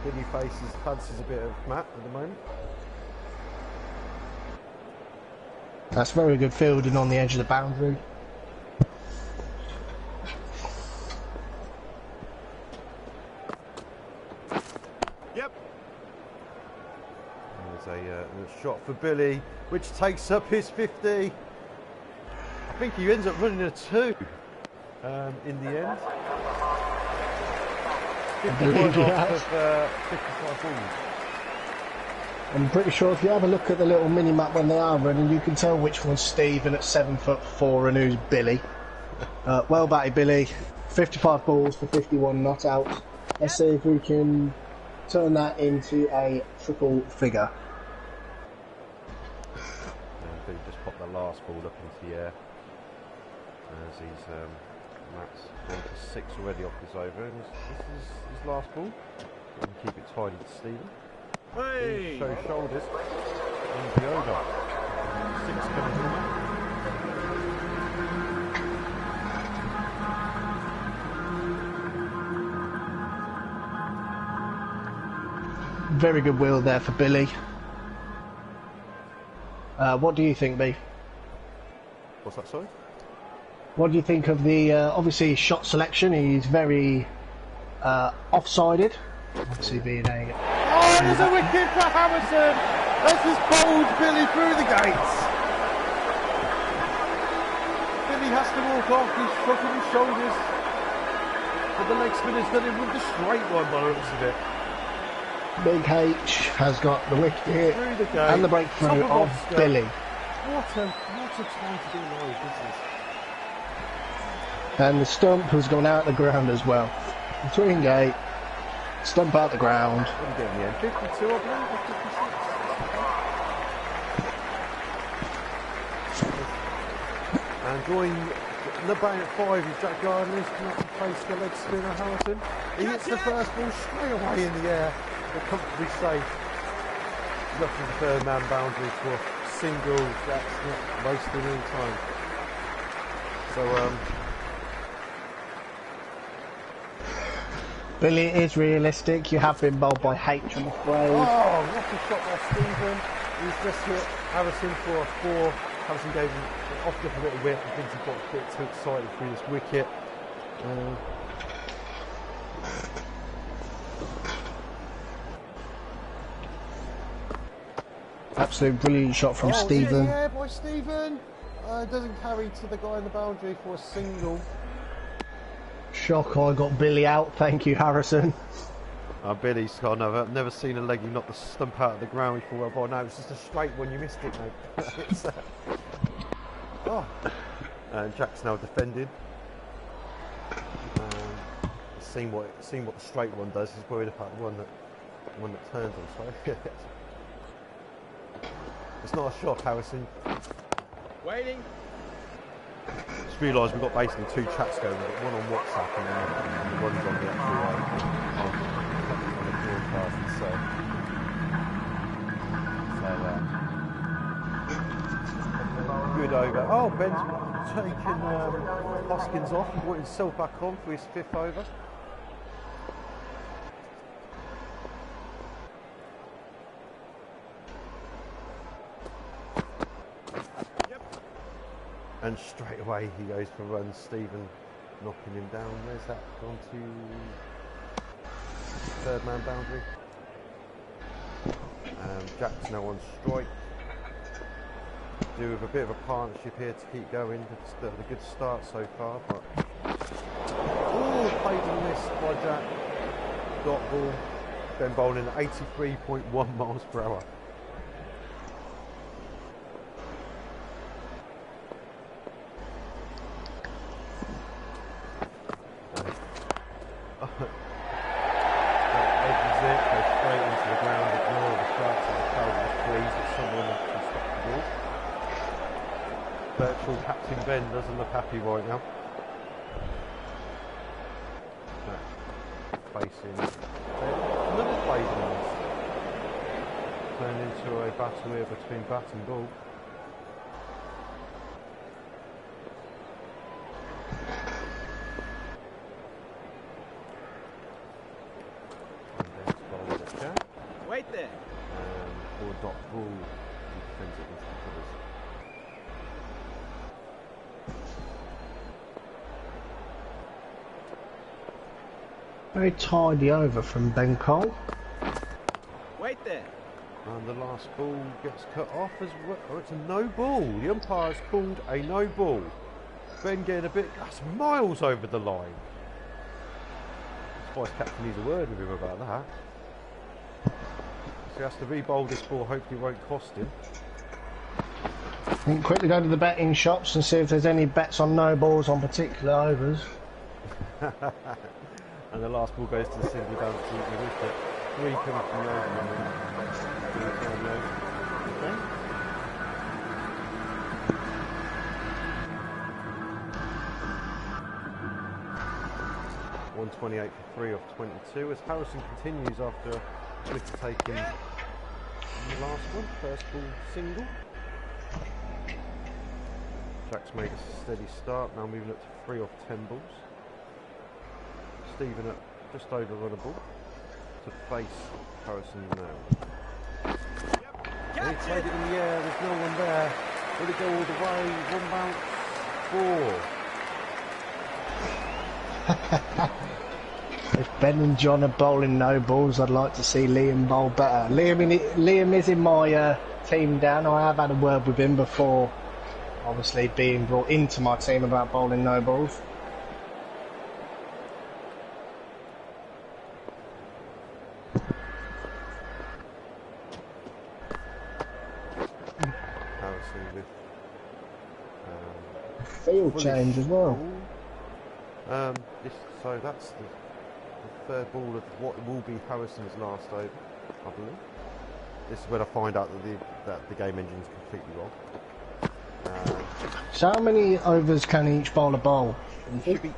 Billy fancies a bit of Matt at the moment. That's very good fielding on the edge of the boundary. Yep. There's a shot for Billy, which takes up his 50. I think he ends up running a 2 in the end. 55 off of 55 balls. I'm pretty sure if you have a look at the little mini-map when they are running, you can tell which one's Stephen at 7'4" and who's Billy. Well batted, Billy. 55 balls for 51 not out. Let's see if we can turn that into a triple figure. Billy just popped the last ball up into the air as he's Matt's gone for 6 already off his over, and this is his last ball. And keep it tidy to Stephen. Hey! Show shoulders and the over. 6 coming in. Very good wheel there for Billy. What do you think, B? What's that, sorry? What do you think of the, obviously, shot selection? He's very offsided. Obviously being a... Oh, there's a wicket for Harrison! That's just bowled Billy through the gates! Billy has to walk off, he's shrugging his shoulders. But the leg spinner's done him with the straight one by the looks of it. Big H has got the wicket Through the gate, and the breakthrough top of Oscar. Billy. What a time to do live business. And the stump has gone out the ground as well. Between gate, stump out the ground. What are you getting in the end? 52, I believe, or 56? And drawing the bang at 5 is Jack Gardner. He's come up to face the leg spinner Hamilton. He hits the first ball straight away in the air. They're comfortably safe. He's up to the third man boundary for single. That's not wasting any time. So, Billy is realistic. You have been bowled by H, I'm afraid. oh, what a shot by Stephen. He's just hit Harrison for a 4. Harrison gave him off just a little bit. I think he got a bit too excited through this wicket. Absolute brilliant shot from Stephen. Yeah, by Stephen. Doesn't carry to the guy in the boundary for a single. Shock, I got Billy out. Thank you, Harrison. Billy's gone. I've never seen a leggy knock the stump out of the ground before. Well, no, it's just a straight one. You missed it, mate. It's, and Jack's now defending. Seeing what the straight one does. He's worried about the one that turns on. Sorry. It's not a shock, Harrison. Waiting. Just realised we've got basically 2 chats going. We've got one on WhatsApp and the one's on the actual on the broadcast. Good over. Oh, Ben's taken Hoskins off and brought himself back on for his 5th over. And straight away he goes for runs. Stephen knocking him down. Where's that gone to? Third man boundary. Jack's now on strike. Do with a bit of a partnership here to keep going. It's a good start so far. But played and missed by Jack. Dot ball. Ben bowling at 83.1 miles per hour. Virtual Captain Ben doesn't look happy right now. Facing another fade in this. Turned into a battle here between bat and ball. And then to bowl with Jack. Wait there. And for dot ball, he defends it into the covers. Very tidy over from Ben Cole. Wait there. And the last ball gets cut off as well. Oh, it's a no ball. The umpire's called a no ball. Ben getting a bit, that's miles over the line. Vice captain needs a word with him about that. So he has to re-bowl this ball, hopefully it won't cost him. Quickly go to the betting shops and see if there's any bets on no balls on particular overs. And the last ball goes to the single down to the wicket. 3 coming from the over. Okay. 128 for 3 off 22 as Harrison continues after Twitter taking the last one. First ball single. Jack's made a steady start, now moving up to 3 off 10 balls. Stephen at just over runnable to face Harrison now. And he played it in the air, there's no one there. Will it go all the way? One bounce, 4. If Ben and John are bowling no balls, I'd like to see Liam bowl better. Liam is in my team down. I have had a word with him before, obviously being brought into my team about bowling no balls. Harrison with field change as well. So that's the third ball of what will be Harrison's last over, I believe. This is when I find out that the game engine is completely wrong. So how many overs can each bowler bowl? It should be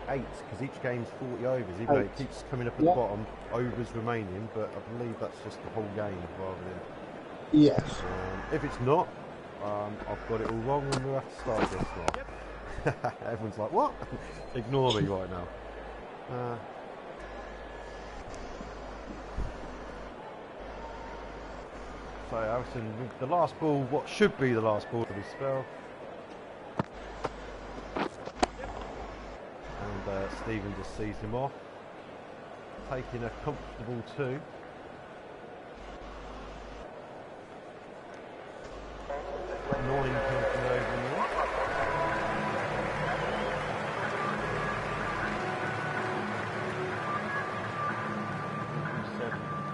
8 because each game's 40 overs. Even though it keeps coming up at the bottom, overs remaining, but I believe that's just the whole game rather than. Yes. If it's not, I've got it all wrong and we'll have to start this one. Everyone's like, what? Ignore me right now. So Harrison with the last ball, what should be the last ball of his spell. And Stephen just sees him off, taking a comfortable 2. Nine coming over now.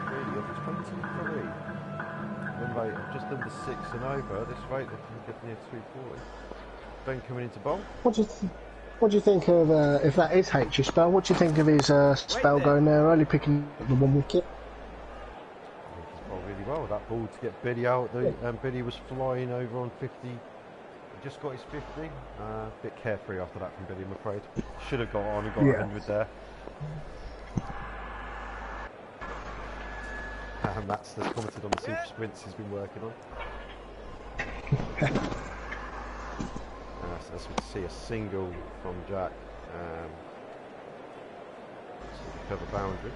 Really up 23. Rate of just under 6 and over. This rate they can get near 240. Ben coming into bowl. What do you think of if that is H's spell? What do you think of his spell going there, only picking up the 1 wicket? I think he's bowled really well. That ball to get Biddy out. Biddy was flying over on 50. He just got his 50. A bit carefree after that from Biddy, I'm afraid. Should have got on and got 100 there. Matt's just commented on the super sprints he's been working on. As we see a single from Jack. So the cover boundary.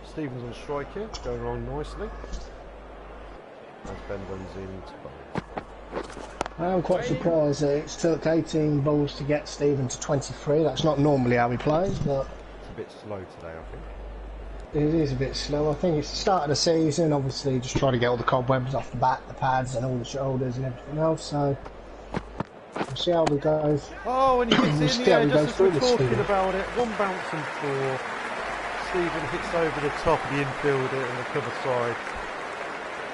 Stevens on strike here, going along nicely. As Ben runs into bowl. I'm quite surprised that it took 18 balls to get Stephen to 23. That's not normally how he plays, but it's a bit slow today, I think. It is a bit slow. I think it's the start of the season, obviously just trying to get all the cobwebs off the back, the pads and all the shoulders and everything else, so we'll see how it goes. Oh, and he hits it in the air just as we're talking about it. 1 bounce and 4. Stephen hits over the top of the infielder and the cover side.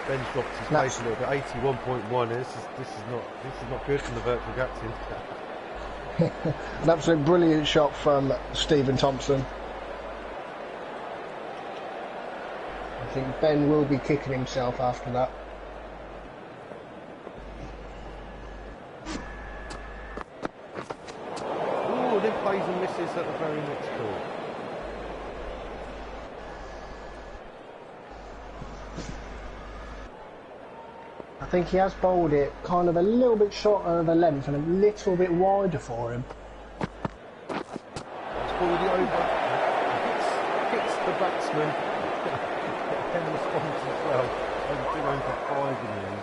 Ben's dropped his pace a little bit. 81.1. This is not good from the virtual captain. An absolute brilliant shot from Stephen Thompson. I think Ben will be kicking himself after that. Ooh, then plays and misses at the very next ball. I think he has bowled it kind of a little bit shorter of a length and a little bit wider for him. That's ball the over. Hits the batsman. Ben responds as well. And 2 over 5 in the end.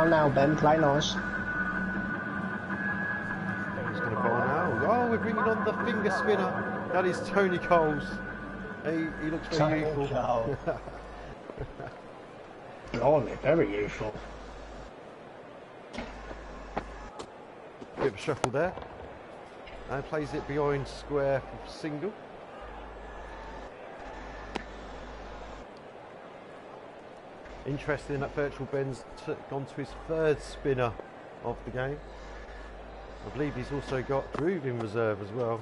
Now, Ben, play nice. He's going to bowl now. Oh, we're bringing on the finger spinner. That is Tony Coles. He looks very youthful. Blimey, very youthful. Bit of a shuffle there. And plays it behind square for single. Interesting that Virtual Ben's gone to his 3rd spinner of the game. I believe he's also got Droove in reserve as well.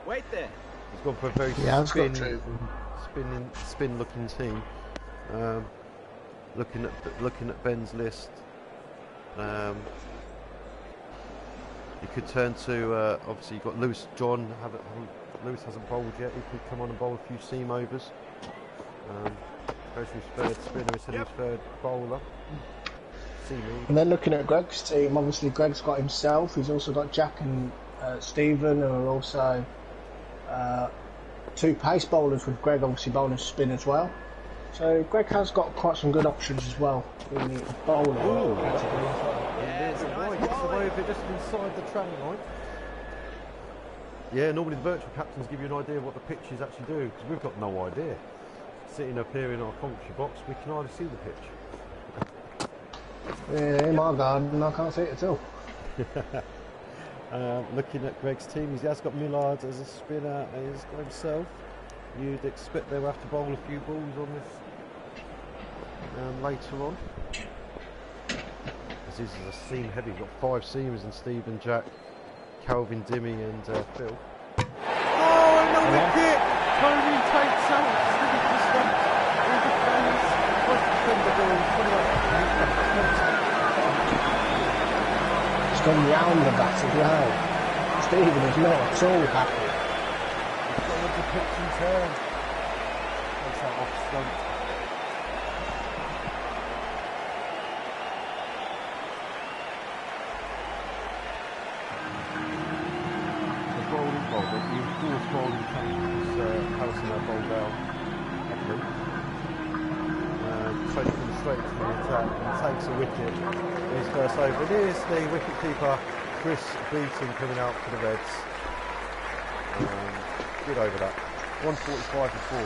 Wait there. He's gone for a very spin-looking team. Looking at Ben's list, you could turn to obviously you've got Lewis John. Lewis hasn't bowled yet. He could come on and bowl a few seam overs. Goes for his third spinner instead of his third bowler. And then looking at Greg's team, obviously Greg's got himself. He's also got Jack and Stephen, who are also two pace bowlers, with Greg obviously bowling spin as well. So Greg has got quite some good options as well in the bowling category. Yes, nice Gets away bowling. with it just inside the travel line. Yeah, normally the virtual captains give you an idea of what the pitches actually do, because we've got no idea. Sitting up here in our commentary box, we can hardly see the pitch. Yeah, in my garden, I can't see it at all. Looking at Greg's team, he has got Millard as a spinner, and he's got himself. You'd expect they'll have to bowl a few balls on this later on. As this is a seam heavy, he's got 5 seamers in Stephen, Jack, Calvin, Dimmy and Phil. Oh, no wicket! Tony takes out the stumps. It's gone round the bat as well. Stephen is not at all happy. The pitch and turn. Takes that off stump. The bowling ball, the enforced bowling changes Harrison that ball down. So he comes straight to the attack and takes a wicket in his first over. Here's the wicket keeper Chris Beaton coming out for the Reds. Good over that. 145 for 4.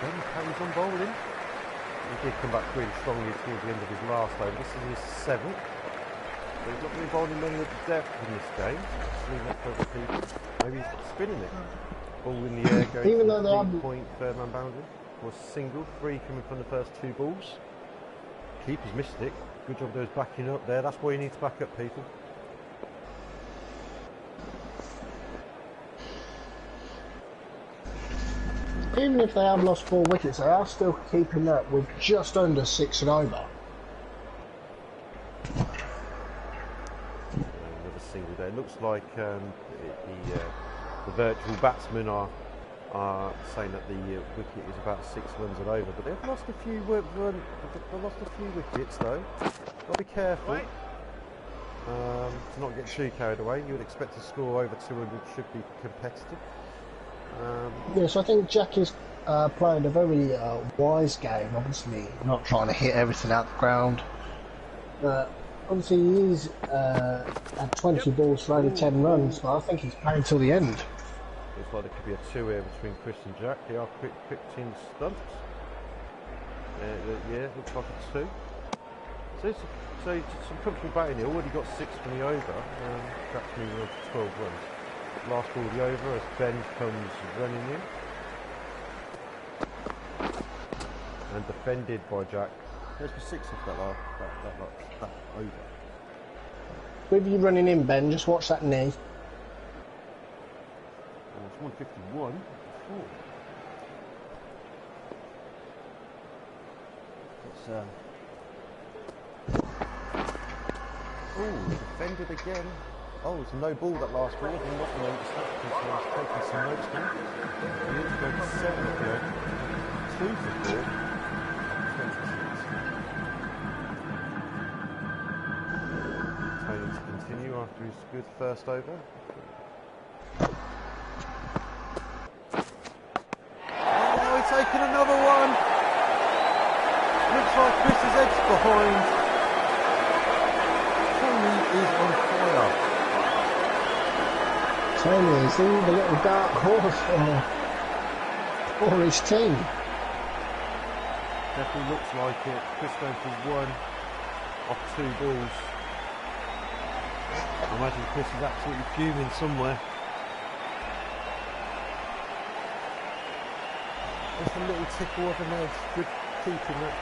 Ben carries on bowling. He did come back really strongly towards the end of his last over. This is his 7th. But he's not been bowling many of the depth in this game. Just leaving that for other people. Maybe he's spinning it. Ball in the air going Even to though the they 3-point third man boundary. Was single, 3 coming from the first 2 balls. Keeper's missed it. Good job those backing up there. That's why you need to back up people. Even if they have lost 4 wickets, they are still keeping up with just under 6 and over. Another single there. It looks like the virtual batsmen are saying that the wicket is about 6 runs and over, but they've lost a few. They've lost a few wickets though. Got to be careful to not get too carried away. You would expect to score over 200. Should be competitive. Yes, I think Jack is playing a very wise game, obviously not trying to hit everything out the ground. But obviously he's had 20 balls for only 10 runs, but I think he's playing till the end. Looks like there could be a 2 here between Chris and Jack. They are quick pitching stunts. Yeah, looks like a 2. So some comfortable batting here. Already got 6 from the over. Jack's moving on to 12 runs. Last ball of the over as Ben comes running in. And defended by Jack. There's for 6 off that over. With you running in, Ben, just watch that knee. Oh, it's 151. Defended again. Oh, it's a no ball that last ball. I'm not noticed that because I was taking some notes now. He's going 7 again. 2 for 4. 26. Tony to continue after his good first over. Oh, he's taken another one. Looks like Chris is edged behind. Tony is on fire. Tony, is he the little dark horse for his team? Definitely looks like it. Chris going for 1 off 2 balls. imagine Chris is absolutely fuming somewhere. Just a little tickle of an edge. Good keeping that.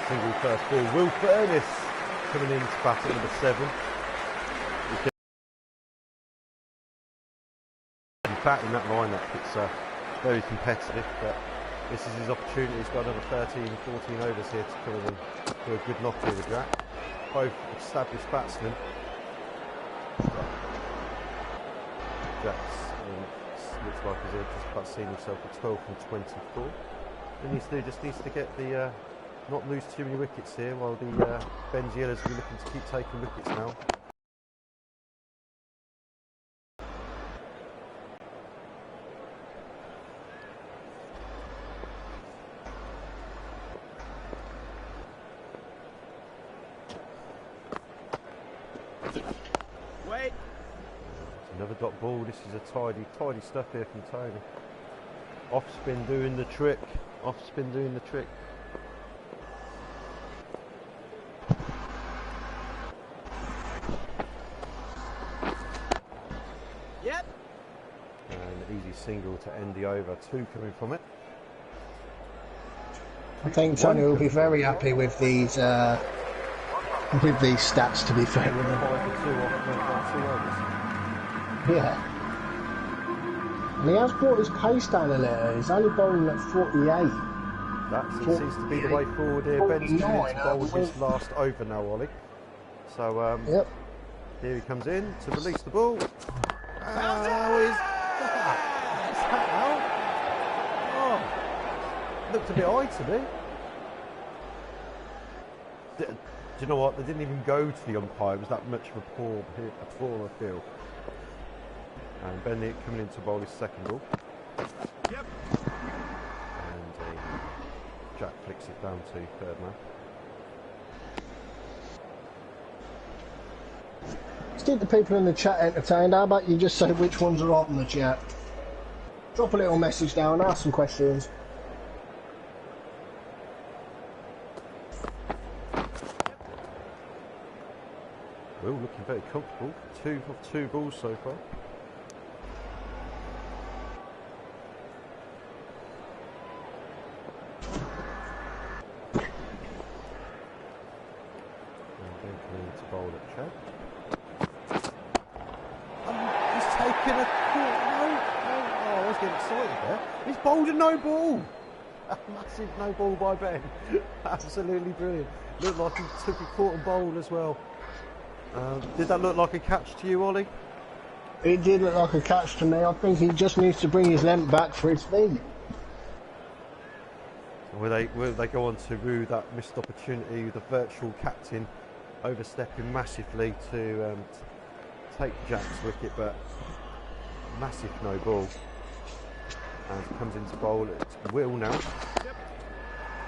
Single first ball. Will Furness coming in to bat at number 7. In fact, in that lineup, it's very competitive, but this is his opportunity. He's got another 13, 14 overs here to come in and do a good knock here with Jack. Both established batsmen. Jack's looks like he's just about seen himself at 12 from 24. He needs to just needs to get the not lose too many wickets here, while the Benziela's will be looking to keep taking wickets now. Wait. Another dot ball. This is a tidy stuff here from Tony. Off spin doing the trick. Off spin doing the trick. Yep. And easy single to end the over. 2 coming from it. I think Tony will be very happy with these stats, to be fair with him. 5 for 2 off 2 overs. Yeah. And he has brought his pace down a little. He's only bowling at 48. That seems to be the way forward here. Ben's coming in to bowl his last over now, Ollie. So Yep. here he comes in to release the ball. How is that? Is that out? Oh, looked a bit high to me. Do you know what? They didn't even go to the umpire. It was that much of a poor appeal. And Bennett coming in to bowl his second ball. Yep. And Jack flicks it down to third man. Let's keep the people in the chat entertained. How about you just say which ones are on the chat? Drop a little message down, ask some questions. Will looking very comfortable. 2 of 2 balls so far. And then coming to bowl at Chad. He's taken a caught. No. Oh, I was getting excited there. He's bowled a no ball. A massive no ball by Ben. Absolutely brilliant. Looked like he took a caught and bowled as well. Did that look like a catch to you, Ollie? It did look like a catch to me. I think he just needs to bring his length back for his feet. Will they go on to rue that missed opportunity? The virtual captain overstepping massively to take Jack's wicket, but massive no ball. And comes into bowl. It's Will now. Yep.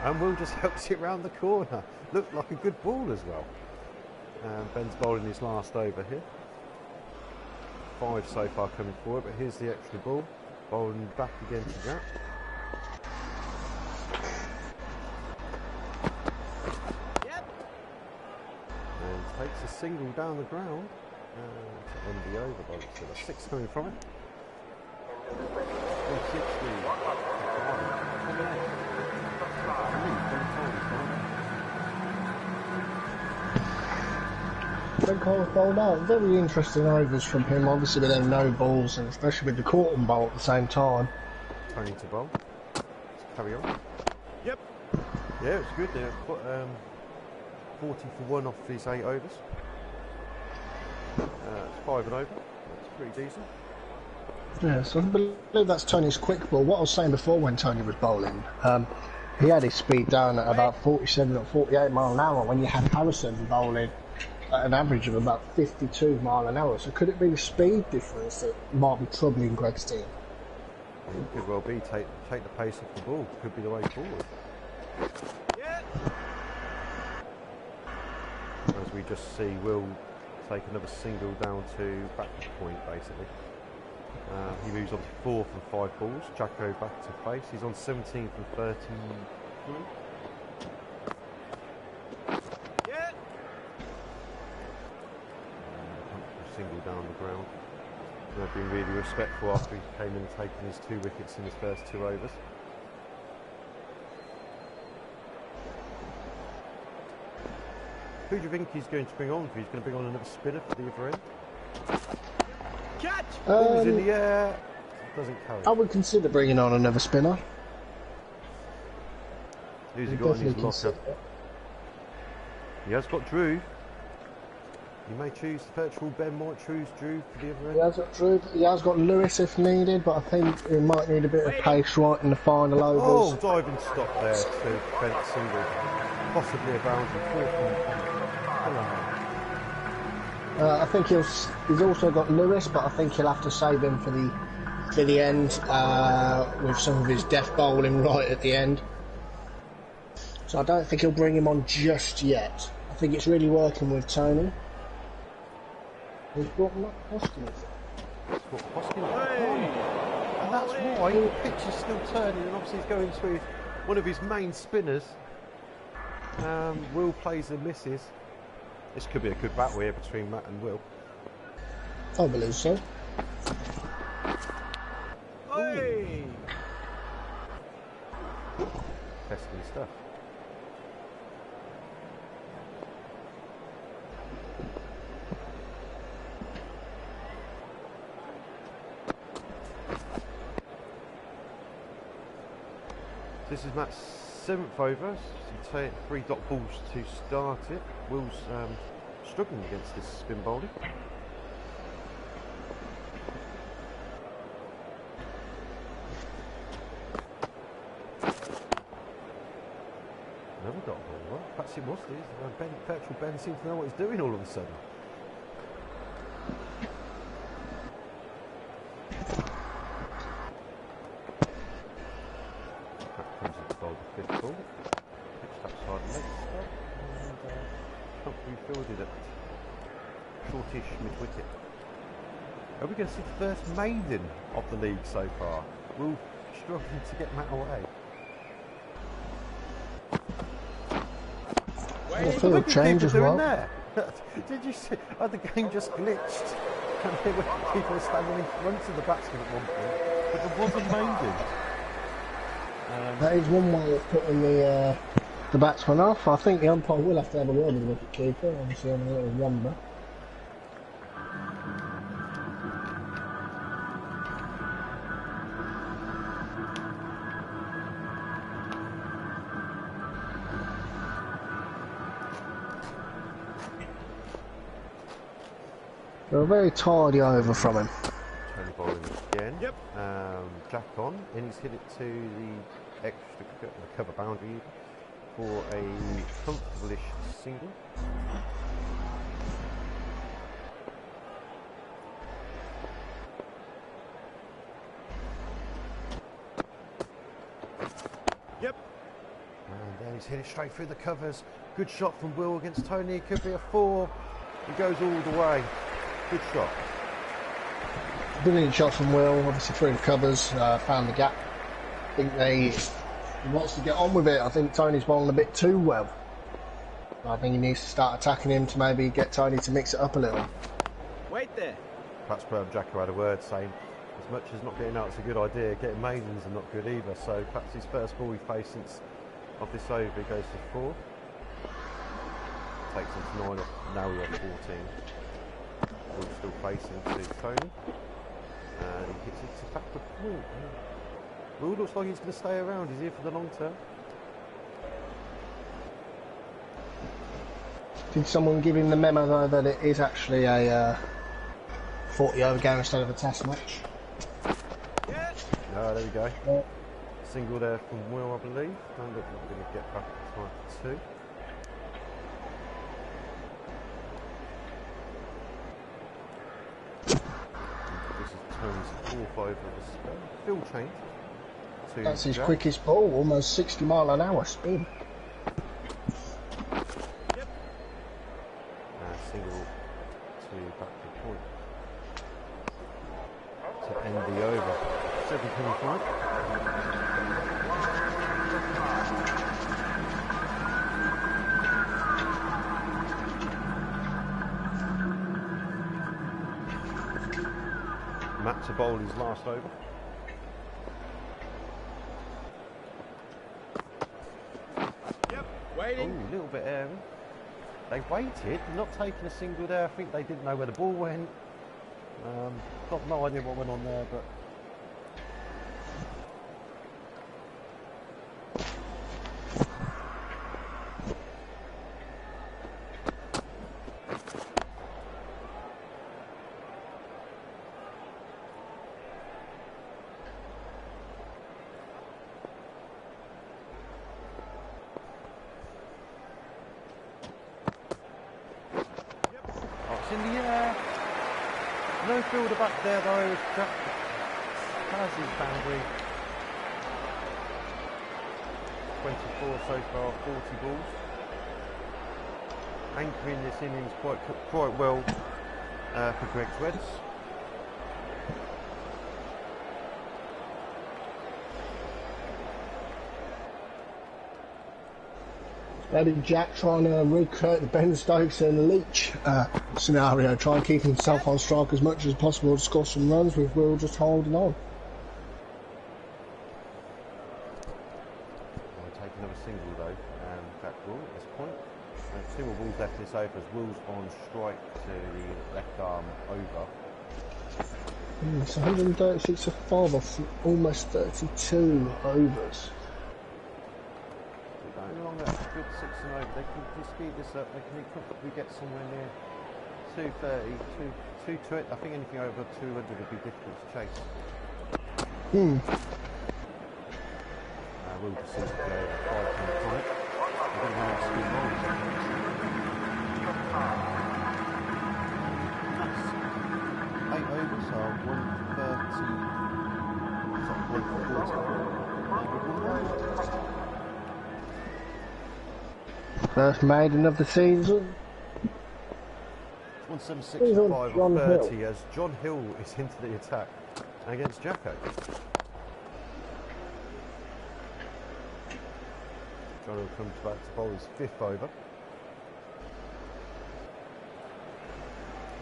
And Will just helps it round the corner. Looked like a good ball as well. Ben's bowling his last over here. 5 so far coming forward, but here's the extra ball. Bowling back again to Jack. Yep. And takes a single down the ground to end the over by the 6 coming from it. 160. Ben Cole bowled out. Very interesting overs from him, obviously with them no balls and especially with the caught and bowl at the same time. Tony to bowl. Let's carry on. Yep. Yeah, it was good there. 40 for 1 off his 8 overs. It's 5 and over. That's pretty decent. Yeah, so I believe that's Tony's quick ball. What I was saying before when Tony was bowling, he had his speed down at about 47 or 48 mile an hour when you had Harrison bowling at an average of about 52 mile an hour. So could it be the speed difference that might be troubling Greg's team? It could well be take the pace off the ball. Could be the way forward. Yeah. As we just see Will take another single down to back point basically. He moves on to 4th and 5 balls. Jacko back to face. He's on 17th and 13. Yeah. Single down the ground. And I've been really respectful after he came in and taken his 2 wickets in his first 2 overs. Who do you think he's going to bring on? He's going to bring on another spinner for the other end. Catch. Ball's in the air. Doesn't carry. I would consider bringing on another spinner. Who's he I'd got in his definitely locker? consider it. He has got Drew. He may choose virtual Ben might choose Drew for the other He end. has got Drew. He has got Lewis if needed, but I think he might need a bit of pace right in the final Oh, overs. diving stop there to prevent single. Possibly a boundary. 4th. I think he's also got Lewis, but I think he'll have to save him for the end with some of his death bowling right at the end. So I don't think he'll bring him on just yet. I think it's really working with Tony. He's got Matt Hoskins. Got Hoskins Hey. on. And that's why the pitch is still turning, and obviously he's going to one of his main spinners. Will plays and misses. This could be a good battle here between Matt and Will. I believe so. Hey. Testing stuff. This is Matt's 7th over. So 3 dot balls to start it. Will's struggling against this spin bowling. Another dot ball. Well, perhaps it was this. Virtual Ben seems to know what he's doing all of a sudden. Back comes into bowl the 5th ball. Pitched outside the leg spot and comfortably fielded at shortish mid-wicket. Are we going to see the first maiden of the league so far? Will struggling to get Matt away. The field change as well. There. Did you see? Oh, the game just glitched. And there were people standing in front of the batsman at one point, but there wasn't maiden. That is one way of putting the batsman off. I think the umpire will have to have a word with the wicket keeper, obviously on a little wonder. So a very tidy over from him. Tony bowling again. Yep. Jack on, and he's hit it to the extra the cover boundary for a comfortable-ish single. Yep. And then he's hit it straight through the covers. Good shot from Will against Tony. Could be a 4. He goes all the way. Good shot. Brilliant shot from Will, obviously through the covers, found the gap. I think he wants to get on with it. I think Tony's bowling a bit too well. I think he needs to start attacking him to maybe get Tony to mix it up a little. Wait there. Perhaps Jacko had a word saying, as much as not getting out is a good idea, getting maidens are not good either. So perhaps his first ball he faced since of this over goes to 4. Takes him to 9 off, now we're on 14. We're still facing to Tony. And he hits it to backward point. Will looks like he's going to stay around. He's here for the long term. Did someone give him the memo though that it is actually a 40 over game instead of a test match? Yeah. There we go. Yeah. Single there from Will, I believe. And look, we're going to get back to time for 2. This is Tony's 4th over the spell. Field change. To That's his Jack. quickest ball, almost 60 mile an hour spin. Yep. Single to back to point. To end the over. 7:25. Matt to bowl his last over. Yep. Oh, Waiting. a little bit airy. They waited, not taking a single there. I think they didn't know where the ball went. Got no idea what went on there, but it's in the air. No fielder back there though. Jack has his boundary. 24 so far, 40 balls. Anchoring this innings quite well for Greg's Reds. Maybe Jack trying to recreate the Ben Stokes and Leach scenario, try and keep himself on strike as much as possible to score some runs, with Will just holding on. I'll take another single though, Jack Will at this point. 2 more balls left in this over as Will's on strike to the left arm over. It's 136 of 5 off almost 32 overs. Going along that good 6 and over, they can speed this up, they can probably get somewhere near 230, 220. I think anything over 200 would be difficult to chase. We'll just see if they go 5 times point. They're going to have to speed rolls, I think. Nice. 8 overs are 130. Sorry, 140. First maiden of the season. 176 for 5 or 30 as John Hill is into the attack against Jacko. John Hill comes back to bowl his 5th over.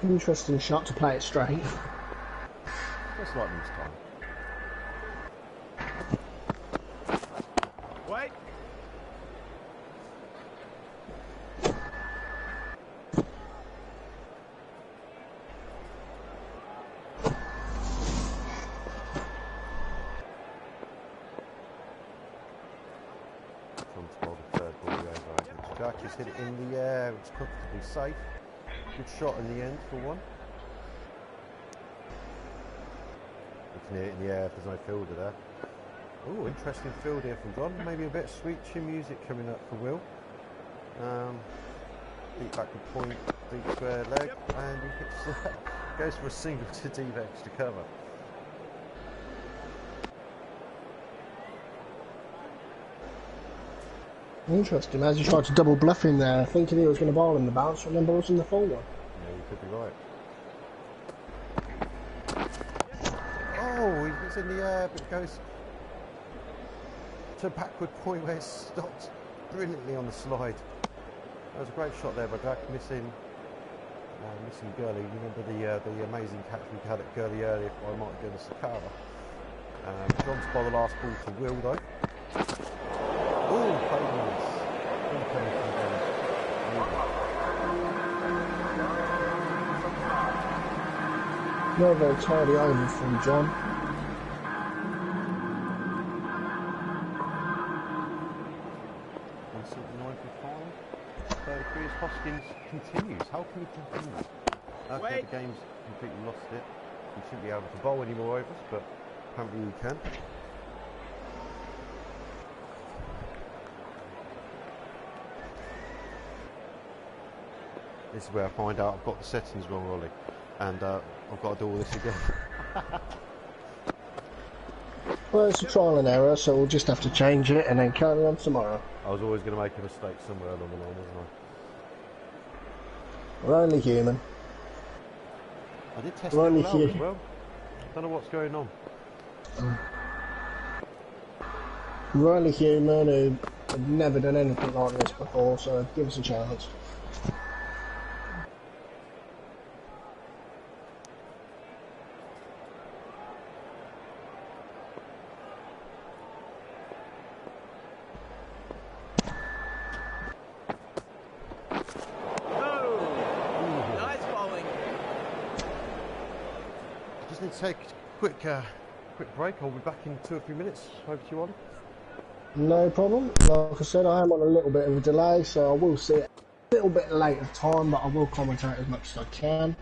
Interesting shot to play it straight. Just like this time. Wait. Jack has hit it in the air, it's comfortably safe. Good shot in the end for one. You can hit it in the air if there's no fielder there. Oh, interesting field here from John. Maybe a bit of sweet chin music coming up for Will. Deep backward point, deep square leg, and he hits, goes for a single to deep extra cover. Interesting, as he tried to double bluff him there, thinking he was going to bowl in the bounce, and then balls in the full one. Yeah, you could be right. Oh, he's in the air, but it goes to a backward point where it stops brilliantly on the slide. That was a great shot there by Jack, missing Gurley. You remember the amazing catch we had at Gurley earlier by Martin Gunnar Sakara. John's by the last ball to Will though. Oh, favourites. Not very tidy over from John. 33 as Hoskins continues. How can he continue? Okay, the game's completely lost it. He shouldn't be able to bowl any more overs, but apparently he can. This is where I find out I've got the settings wrong, Ollie, and I've got to do all this again. Well, it's a trial and error, so we'll just have to change it and then carry on tomorrow. I was always going to make a mistake somewhere along the line, wasn't I? We're only human. I did test it all out as well. Don't know what's going on. We're only human who have never done anything like this before, so give us a chance. Need to take a quick break. I'll be back in 2 or 3 minutes. Over to you, Ollie. No problem. Like I said, I am on a little bit of a delay, so I will see it a little bit late of time, but I will commentate as much as I can.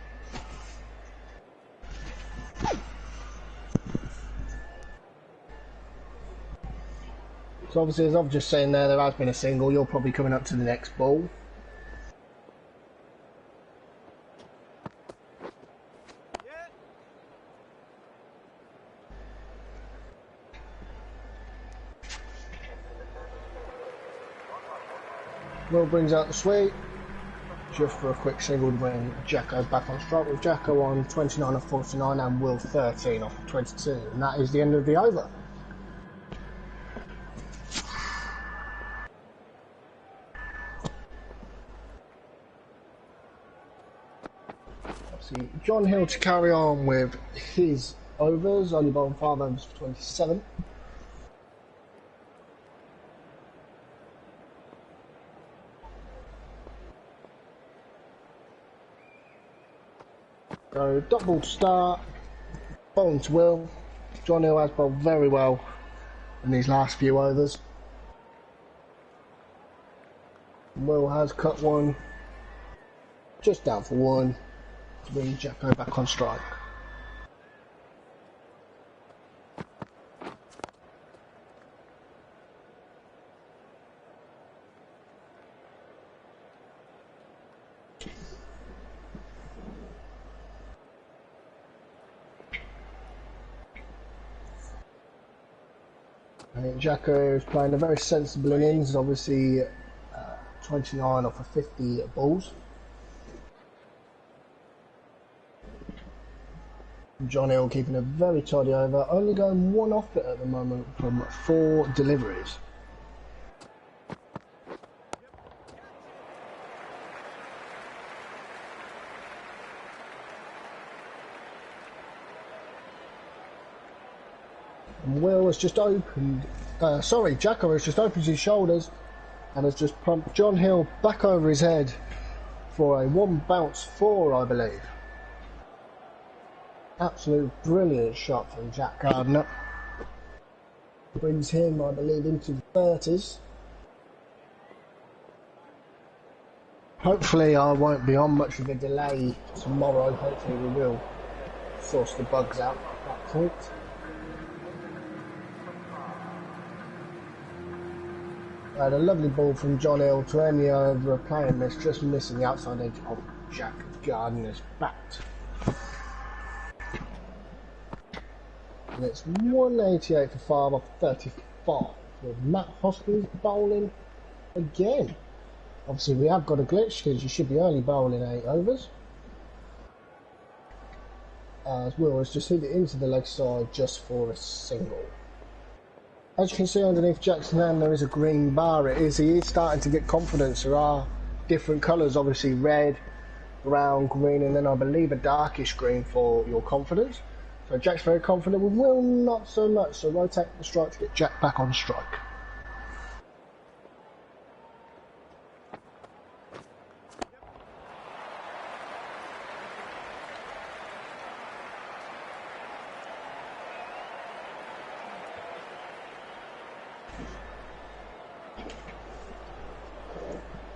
So obviously, as I've just seen there has been a single. You're probably coming up to the next ball. Will brings out the sweep, just for a quick single to bring Jacko back on strike, with Jacko on 29 of 49 and Will 13 off 22, and that is the end of the over. See John Hill to carry on with his overs, only bowling 5 overs for 27. So, dot ball to start, bowling to Will. John Hill has bowled very well in these last few overs. Will has cut one, just down for one, to bring Jacko back on strike. I think Jacko is playing a very sensible innings, obviously 29 off of 50 balls. John Hill keeping a very tidy over, only going one off it at the moment from 4 deliveries. Will has just opened, Jacko has just opened his shoulders and has just pumped John Hill back over his head for a 1 bounce 4, I believe. Absolute brilliant shot from Jack Gardner. Brings him, I believe, into the 30s. Hopefully I won't be on much of a delay tomorrow. Hopefully we will source the bugs out at that point. A lovely ball from John Hill to end the over, playing this, just missing the outside edge of Jack Gardner's bat. And it's 188 for 5 off 35, with Matt Hoskins bowling again. Obviously we have got a glitch because you should be only bowling 8 overs. As Will has just hit it into the leg side just for a single. As you can see underneath Jack's hand, there is a green bar. He is starting to get confidence. There are different colours, obviously red, brown, green, and then I believe a darkish green for your confidence. So Jack's very confident, with Will not so much, so rotate the strike to get Jack back on strike.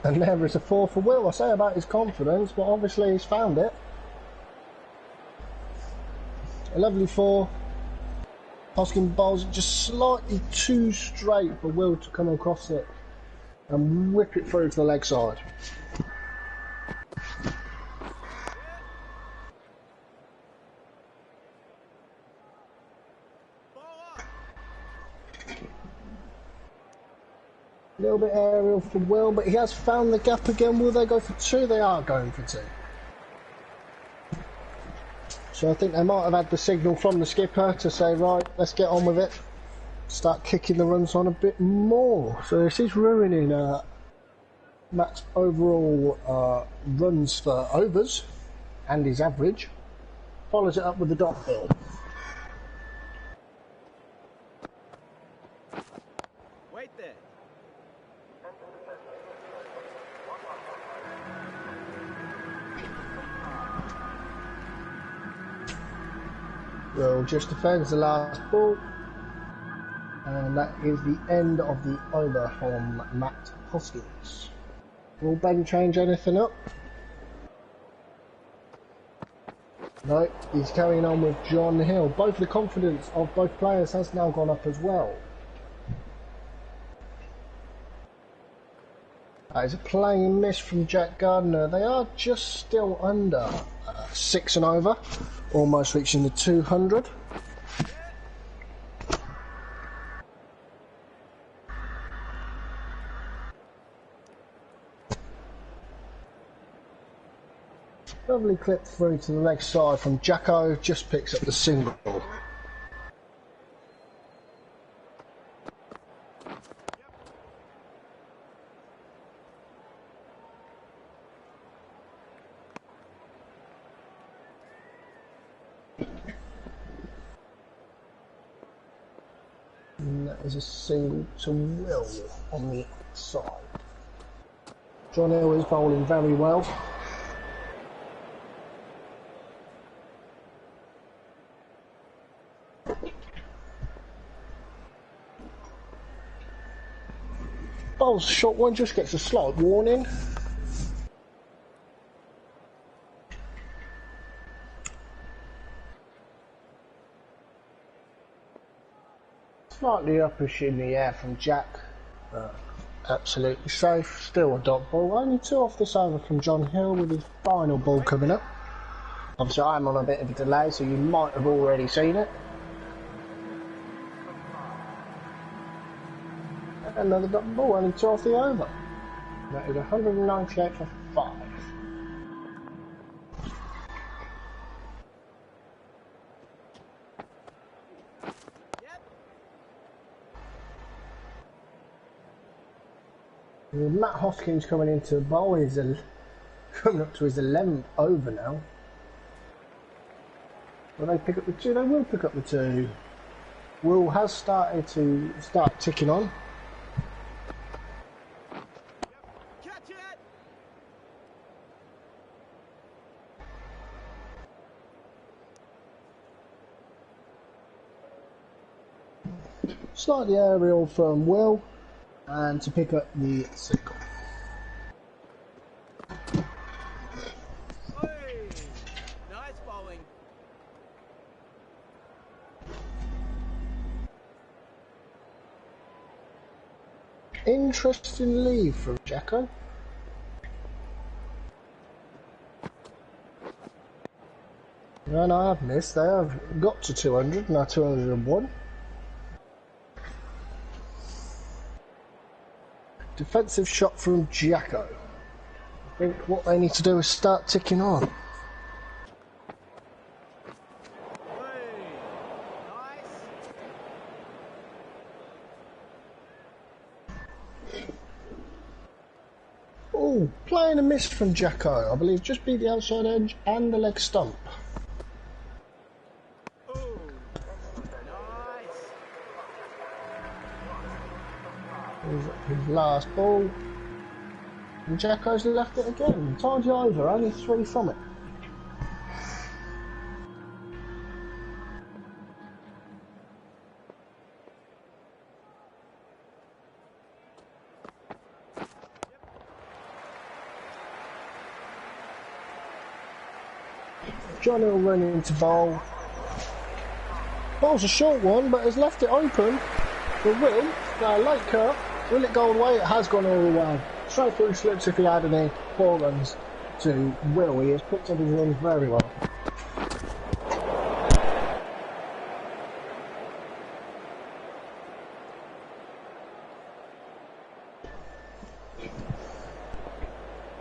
And there is a 4 for Will. I say about his confidence, but obviously he's found it. A lovely 4. Hoskins bowls it just slightly too straight for Will to come across it and whip it through to the leg side. A little bit aerial for Will, but he has found the gap again. Will they go for 2? They are going for 2. So I think they might have had the signal from the skipper to say, right, let's get on with it. Start kicking the runs on a bit more. So this is ruining Matt's overall runs for overs and his average. Follows it up with the dot bill. Wait there. Will just defends the last ball. And that is the end of the over from Matt Hoskins. Will Ben change anything up? No, he's carrying on with John Hill. Both the confidence of both players has now gone up as well. That is a plain miss from Jack Gardner. They are just still under 6 and over, almost reaching the 200. Lovely clip through to the leg side from Jacko, just picks up the single. And that is a single to Will on the side. John Hill is bowling very well. Bowls short one, just gets a slight warning. Slightly uppish in the air from Jack, but absolutely safe. Still a dot ball. Only 2 off this over from John Hill with his final ball coming up. Obviously I'm on a bit of a delay, so you might have already seen it. Another dot ball, only 2 off the over. That is 198 for 5. With Matt Hoskins coming into the bowl, he's coming up to his 11th over now. Will they pick up the 2? They will pick up the 2. Will has started to ticking on. Catch it! Slightly aerial from Will, and to pick up the single. Hey! Nice bowling. Interesting leave from Jacko. And I have missed. They have got to 200, now 201. Defensive shot from Jacko. I think what they need to do is start ticking on. Hey! Nice. Oh, playing a miss from Jacko. I believe just beat the outside edge and the leg stump. Oh! Nice. His last ball. And Jacko's left it again. Tidy over, only 3 from it. John Hill running into bowl. Bowl's a short one, but has left it open for Will. Late cut. Will it go away? It has gone all the way. Straight through slips if he had any. 4 runs to Will. He has picked up his runs very well.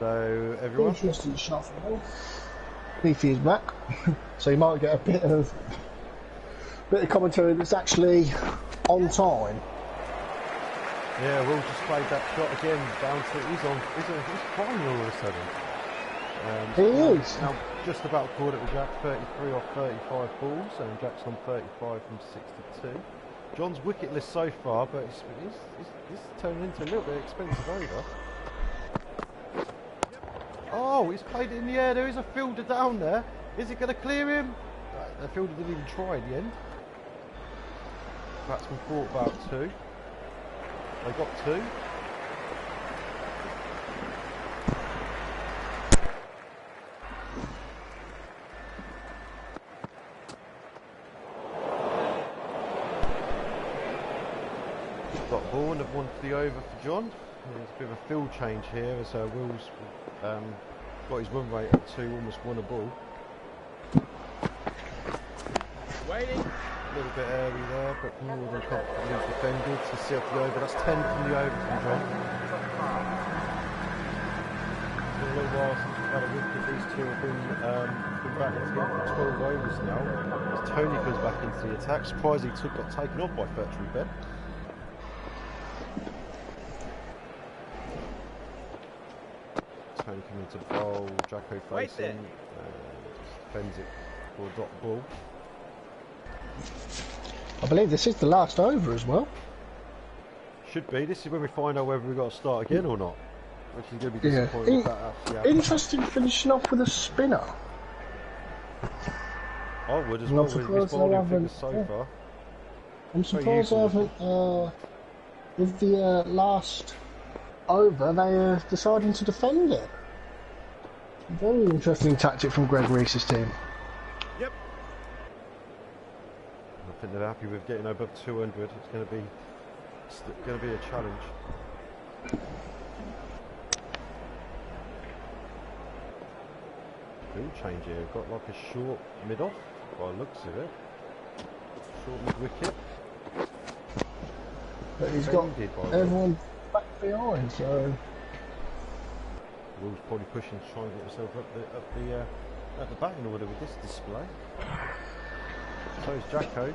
So everyone, Interesting shot from Will. Beefy is back. so you might get a bit of commentary that's actually on time. Yeah, Will just played that shot again down to he's fine all of a sudden. He is. Now just about caught it with Jack, 33 off 35 balls, and Jack's on 35 from 62. John's wicketless so far, but it's turning into a little bit expensive over. Oh, he's played it in the air. There is a fielder down there. Is it going to clear him? The fielder didn't even try in the end. Batsman thought about two. They got two. Got ball and they've wanted the over for John. There's a bit of a field change here as Will's got his run rate at 2, almost won a ball. Waiting. A little bit early there, but more than confidently defended to see up the over. That's 10 from the over from John. It's been a little while since we've had a wicket. These two have been back together for 12 overs now. As Tony comes back into the attack, surprisingly got taken off by Fertry Ben. Tony coming to bowl, Jacko facing, just defends it for a dot ball. I believe this is the last over as well. Should be. This is when we find out whether we've got to start again or not. Which is going to be disappointing if that actually happens. Interesting finishing off with a spinner. I would as well with his bowling figures so far. I'm surprised I haven't, with the last over, they deciding to defend it. Very interesting tactic from Greg Reese's team. Yep. I think they're happy with getting above 200. It's going to be a challenge. Field change here. Got like a short mid off by the looks of it. Short mid wicket. But he's got everyone back behind, so Will's probably pushing to try and get himself up the batting order with this display. So is Jacko.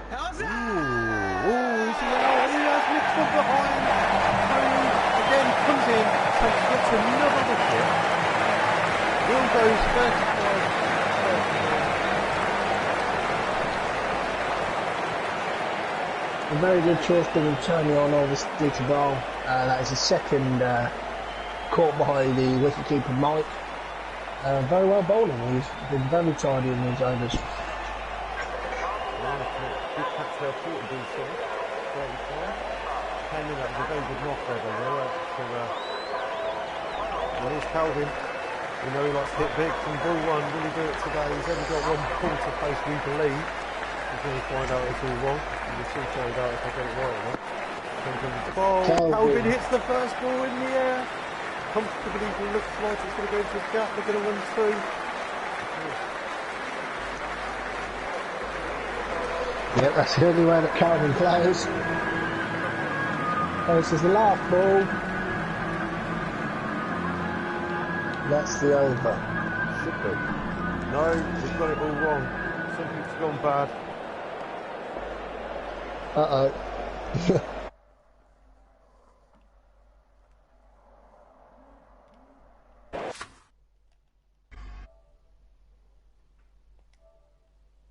How's that? Ooh, is he out? He has mixed from behind. Tony again comes in, gets another wicket. Will goes 35. a very good choice bringing Tony on over Dieter Ball. That is his second caught by the wicketkeeper Mike. Very well bowling. He's been very tidy in these overs. Good catch there, 40 ball shot, 35. Came in, that was a very good knock there, by the way. And here's Calvin. We know he likes to hit big from ball one. Will he do it today? He's only got one ball to face, we believe. We're going to find out it's all wrong. We'll soon find out if I get it right or not. Comes in the ball. Calvin hits the first ball in the air. Comfortably, it looks like it's going to go into a gap. They're going to run through. Yep, that's the only way that Calvin plays. This is the last ball. That's the over. Should be. No, we've got it all wrong. Something's gone bad. Uh-oh.